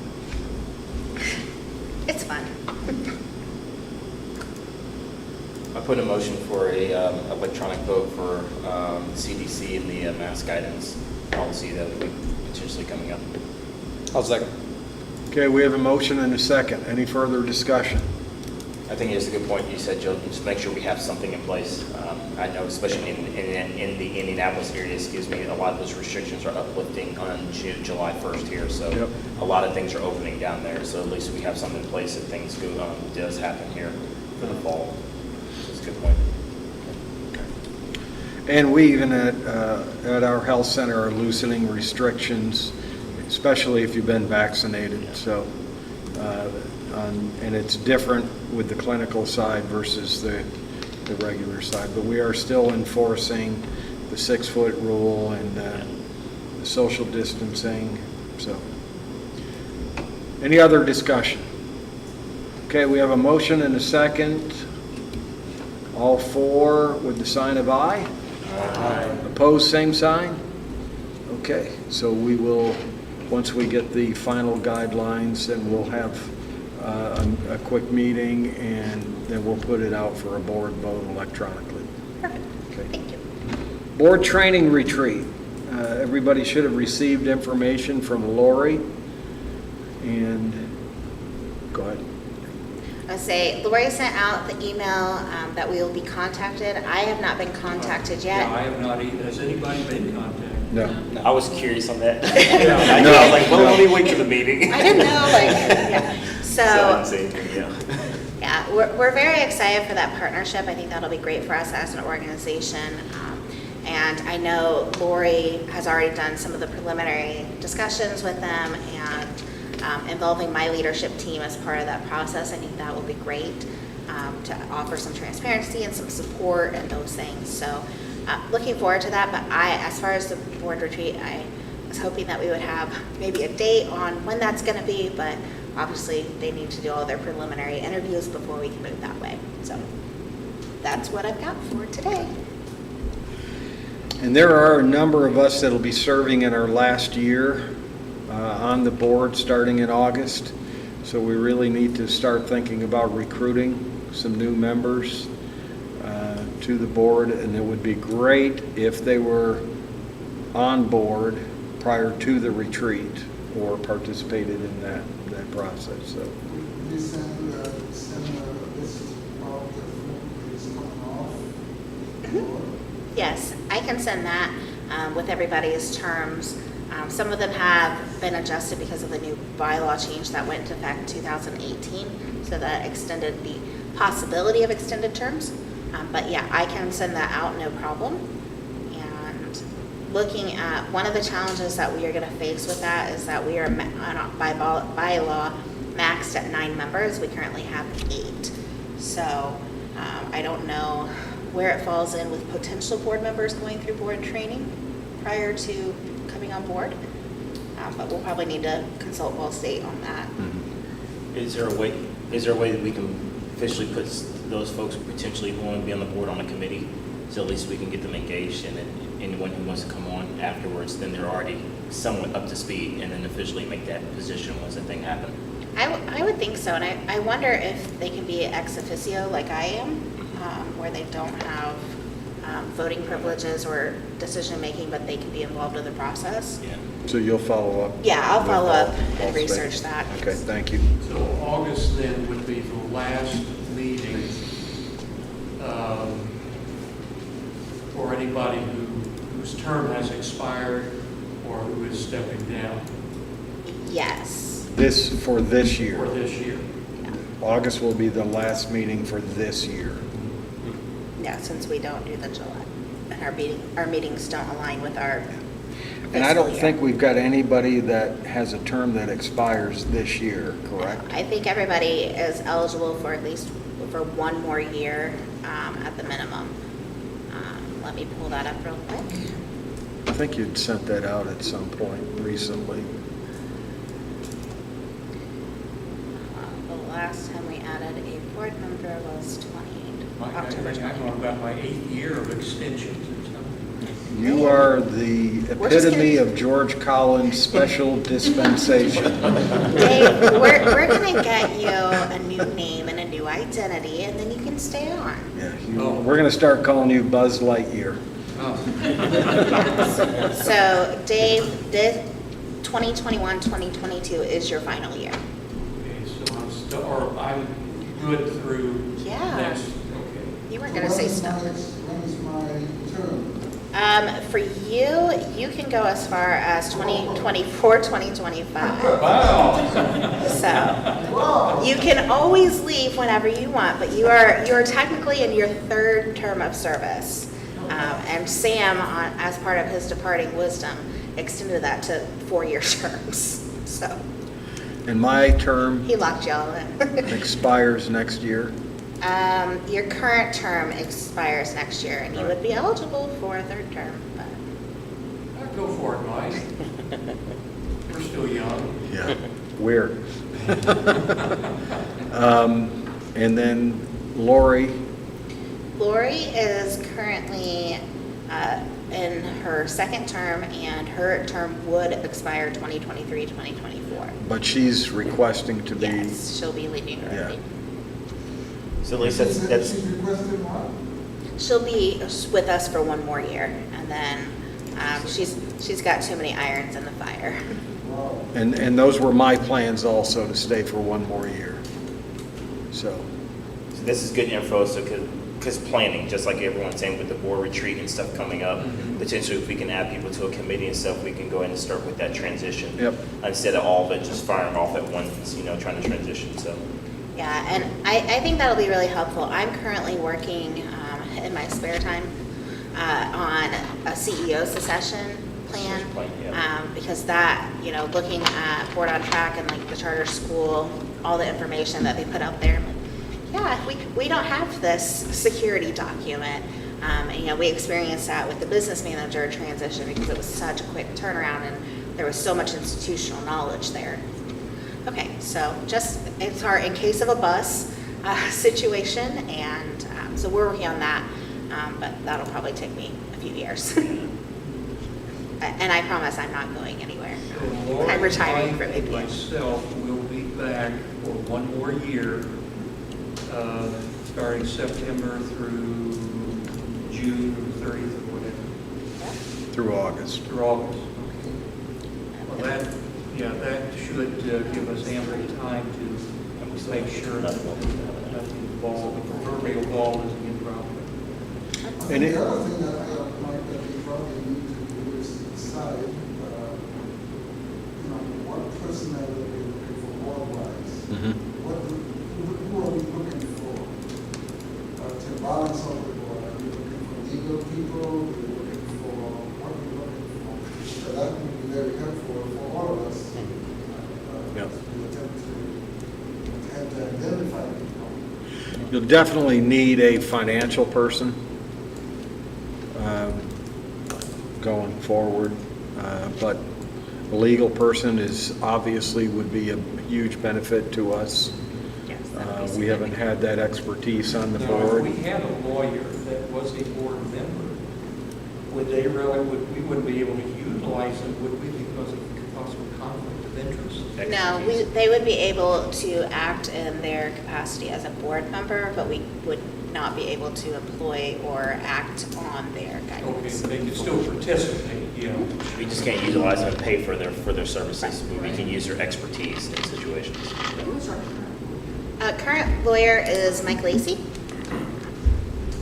it's fun. I put a motion for a electronic vote for CDC and the mask guidance policy that will be potentially coming up. I'll second. Okay, we have a motion and a second. Any further discussion? I think it's a good point you said, Jill, just make sure we have something in place. I know especially in the Indianapolis area, a lot of those restrictions are uplifting on July 1st here. So Yep. a lot of things are opening down there. So at least we have something in place if things does happen here for the fall. So it's a good point. And we even at our health center are loosening restrictions, especially if you've been vaccinated. So, and it's different with the clinical side versus the regular side. But we are still enforcing the 6-foot rule and the social distancing, so. Any other discussion? Okay, we have a motion and a second. All four with the sign of aye? Aye. Opposed, same sign? Okay, so we will, once we get the final guidelines, then we'll have a quick meeting, and then we'll put it out for a board vote electronically. Perfect. Okay. Thank you. Board training retreat. Everybody should have received information from Lori. And, go ahead. I would say Lori sent out the email that we will be contacted. I have not been contacted yet. Yeah, I have not either. Has anybody been contacted? No. I was curious on that. No. I was like, well, let me wait till the meeting. I didn't know, yeah. So I didn't say anything, yeah. Yeah, we're very excited for that partnership. I think that'll be great for us as an organization. And I know Lori has already done some of the preliminary discussions with them, and involving my leadership team as part of that process. I think that will be great to offer some transparency and some support and those things. So looking forward to that. But as far as the board retreat, I was hoping that we would have maybe a date on when that's going to be, but obviously they need to do all their preliminary interviews before we can move that way. So that's what I've got for today. And there are a number of us that'll be serving in our last year on the board starting in August. So we really need to start thinking about recruiting some new members to the board. And it would be great if they were on board prior to the retreat or participated in that process. So. We send a list of the food is coming off. Yes, I can send that with everybody's terms. Some of them have been adjusted because of the new bylaw change that went into effect 2018, so that extended the possibility of extended terms. But yeah, I can send that out, no problem. And looking at one of the challenges that we are going to face with that is that we are by bylaw maxed at 9 members. We currently have 8. So I don't know where it falls in with potential board members going through board training prior to coming on board. But we'll probably need to consult Ball State on that. Is there a way that we can officially put those folks who potentially want to be on the board on a committee, so at least we can get them engaged, and then anyone who wants to come on afterwards, then they're already somewhat up to speed, and then officially make that position once the thing happens? I would think so, and I wonder if they can be ex officio like I am, where they don't have voting privileges or decision-making, but they can be involved in the process. Yeah. So you'll follow up? Yeah, I'll follow up Ball and State. research that. Okay, thank you. So August then would be the last meeting for anybody whose term has expired or who is stepping down Yes. For this year. for this year. August will be the last meeting for this year. Yeah, since we don't do the July, and our meetings don't align with our And I don't fiscal year. think we've got anybody that has a term that expires this year, correct? I think everybody is eligible for at least for 1 more year at the minimum. Let me pull that up real quick. I think you'd sent that out at some point recently. The last time we added a board member was October I'm 20. on about my 8th year of extensions or something. You are the We're just epitome gonna- of George Collins' special dispensation. Dave, we're going to get you a new name and a new identity, and then you can stay on. Yeah, Oh. we're going to start calling you Buzz Lightyear. Oh, So, Dave, this 2021-2022 is your final year. okay, so I'm good through Yeah. next, okay. You weren't going to say stuff. When is my term? For you, you can go as far as 2024, 2025. Wow. So you can always leave whenever you want, but you are technically in your 3rd term of service. And Sam, as part of his departing wisdom, extended that to 4-year terms. So And my term he locked y'all in. expires next year. Your current term expires next year, and you would be eligible for a third term, but Go for it, Mike. We're still young. Yeah. Weird. And then Lori, Lori is currently in her second term, and her term would expire 2023, 2024. but she's requesting to be, Yes, she'll be leaving early. So Lisa, that's, She's requested what? She'll be with us for one more year, and then she's got too many irons in the fire. Wow. and those were my plans also, to stay for one more year. So, so this is good info, so because planning, just like everyone's saying with the board retreat and stuff coming up, potentially if we can add people to a committee and stuff, we can go ahead and start with that transition. Yep. Instead of all of it just firing off at once, trying to transition, so. Yeah, and I think that'll be really helpful. I'm currently working in my spare time on a CEO succession plan. Succession plan, yeah. Because that, looking at Board on Track and like the charter school, all the information that they put out there, I'm like, yeah, we don't have this security document. And, we experienced that with the business manager transition because it was such a quick turnaround and there was so much institutional knowledge there. Okay, so it's our in case of a bus situation, and so we're working on that, but that'll probably take me a few years. And I promise I'm not going anywhere. So Lori, I'm retiring Mike, from and APM. myself will be back for one more year, starting September through June 30th or whatever, through August. through August. Well, that should give us ample time to make sure that nothing ball, the proverbial ball doesn't get dropped. I And think it- the other thing Mike, that we probably need to do is decide, what personnel are we looking for board-wise? Who are we looking for to balance out the board? Are we looking for legal people? Are we looking for, what are we looking for? So that would be very helpful for all of us. Yep. We attempt to identify people. You'll definitely need a financial person going forward, but a legal person would be a huge benefit to us. Yes, that'd be We haven't significant. had that expertise on the Now, if board. we had a lawyer that was a board member, we wouldn't be able to utilize them, would we, because of possible conflict of interest? No, they would be able to act in their capacity as a board member, but we would not be able to employ or act on their Okay, guidance. they could still participate, yeah. We just can't utilize them and pay for their services. We can use their expertise in situations. Who's our current? Current lawyer is Mike Lacy.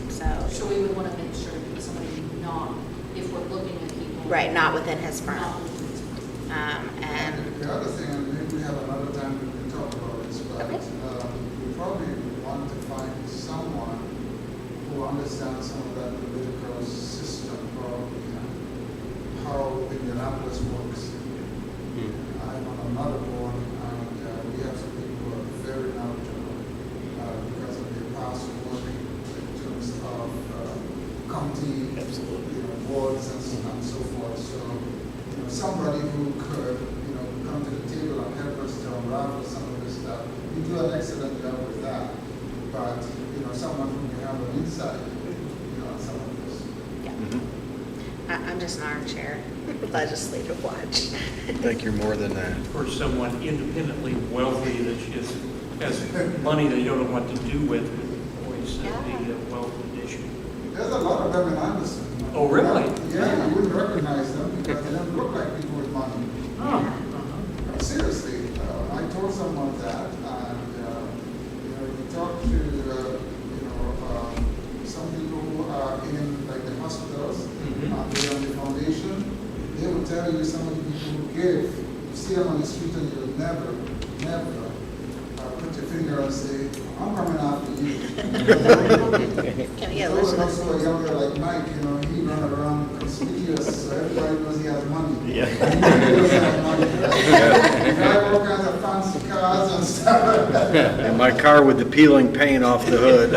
So, So we would want to make sure that somebody not, if we're looking at people. right, not within his firm. Not within his firm. And The other thing, and maybe we have another time we can talk about this, but Okay. we probably want to find someone who understands some of that political system, probably, how Indianapolis works. I'm on another board, and we have some people who are very knowledgeable because of their past work in terms of county Absolutely. boards and so forth. So, somebody who could, come to the table and help us to unravel some of this stuff. We do an excellent job with that, but, someone who can have an insight, on some of this. yeah, Mhm. I'm just an armchair legislative watch. I think you're more than that. For someone independently wealthy that just has money that you don't know what to do with, would always be a wealth addition. There's a lot of them in Anderson. Oh, really? Yeah, you wouldn't recognize them because they don't look like people with money. Seriously, I told someone that, and, you talk to, some people who are in, like, the hospitals, Mhm. they're on the foundation, they will tell you some of the people who give, you see them on the street and you'll never put your finger and say, I'm coming after you. Can we get a Those list? are also younger like Mike, he run around conspicuous, so everybody knows he has money. Yeah. He doesn't have money. Drive all kinds of fancy cars and stuff like that. And my car with the peeling paint off the hood.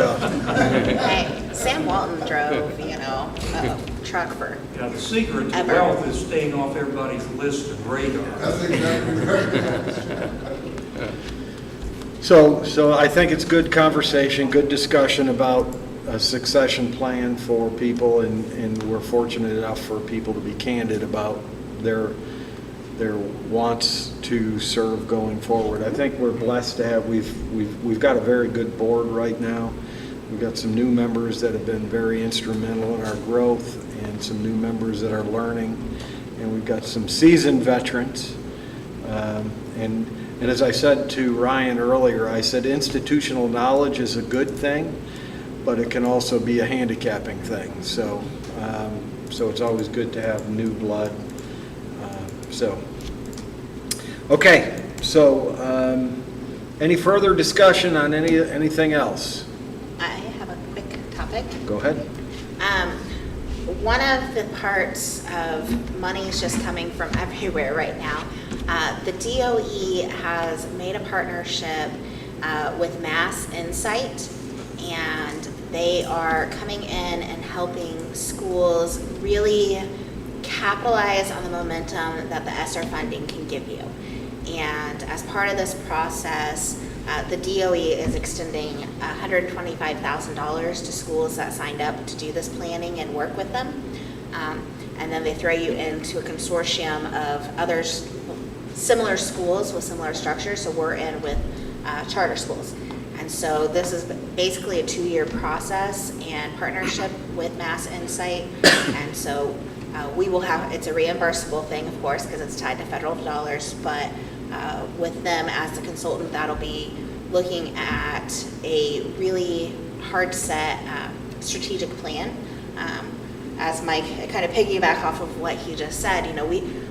Hey, Sam Walton drove, a truck for, Yeah, the secret to Ever. wealth is staying off everybody's list of radar. That's exactly right. So I think it's good conversation, good discussion about a succession plan for people, and we're fortunate enough for people to be candid about their wants to serve going forward. I think we're blessed to have, we've got a very good board right now. We've got some new members that have been very instrumental in our growth, and some new members that are learning, and we've got some seasoned veterans. And as I said to Ryan earlier, I said institutional knowledge is a good thing, but it can also be a handicapping thing. So it's always good to have new blood. Okay, so any further discussion on anything else? I have a quick topic. Go ahead. One of the parts of money is just coming from everywhere right now. The DOE has made a partnership with Mass Insight, and they are coming in and helping schools really capitalize on the momentum that the ESSER funding can give you. And as part of this process, the DOE is extending $125,000 to schools that signed up to do this planning and work with them. And then they throw you into a consortium of others, similar schools with similar structures. So we're in with charter schools. And so this is basically a 2-year process and partnership with Mass Insight. And so we will have, it's a reimbursable thing, of course, because it's tied to federal dollars, but with them as the consultant, that'll be looking at a really hard set strategic plan. As Mike, kind of piggyback off of what he just said,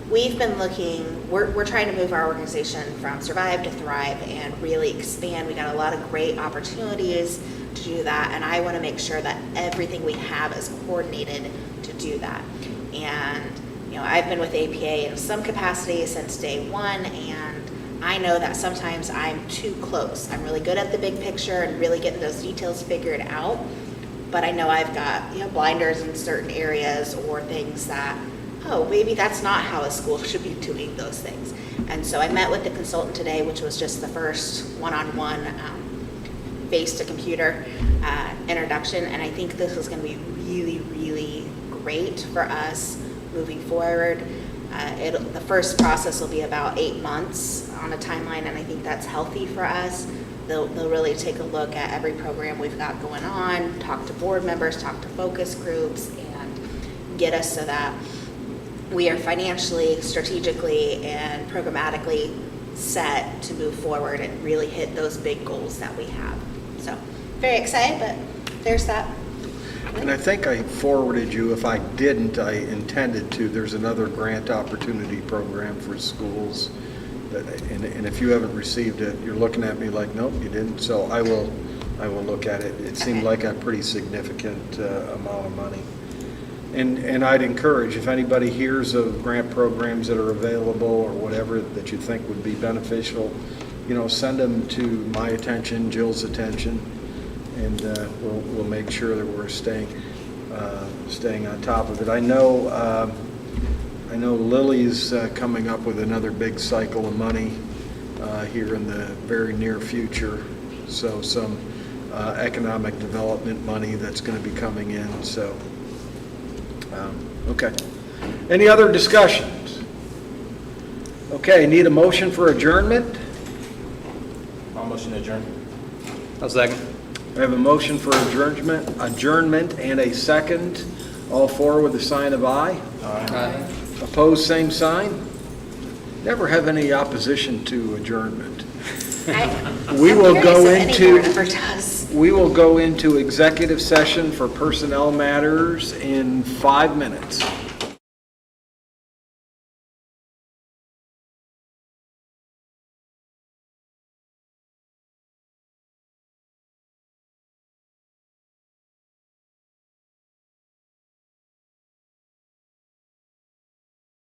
we've been looking, we're trying to move our organization from survive to thrive and really expand. We got a lot of great opportunities to do that, and I want to make sure that everything we have is coordinated to do that. And I've been with APA in some capacity since day one, and I know that sometimes I'm too close. I'm really good at the big picture and really getting those details figured out, but I know I've got blinders in certain areas or things that, maybe that's not how a school should be doing those things. And so I met with the consultant today, which was just the first one-on-one face-to-computer introduction, and I think this is going to be really, really great for us moving forward. The first process will be about 8 months on a timeline, and I think that's healthy for us. They'll really take a look at every program we've got going on, talk to board members, talk to focus groups, and get us so that we are financially, strategically, and programmatically set to move forward and really hit those big goals that we have. So, very excited, but there's that. And I think I forwarded you, if I didn't, I intended to, there's another grant opportunity program for schools. And if you haven't received it, you're looking at me like, nope, you didn't. So I will look at it. It seemed like a pretty significant amount of money. And I'd encourage, if anybody hears of grant programs that are available or whatever that you think would be beneficial, send them to my attention, Jill's attention, and we'll make sure that we're staying on top of it. I know Lily's coming up with another big cycle of money here in the very near future. So some economic development money that's going to be coming in. So, okay. Any other discussions? Okay, need a motion for adjournment? I'll motion to adjourn. I'll second. I have a motion for adjournment and a second. All four with a sign of aye. Aye. Opposed, same sign. Never have any opposition to adjournment. We will go We will go into executive session for personnel matters in 5 minutes.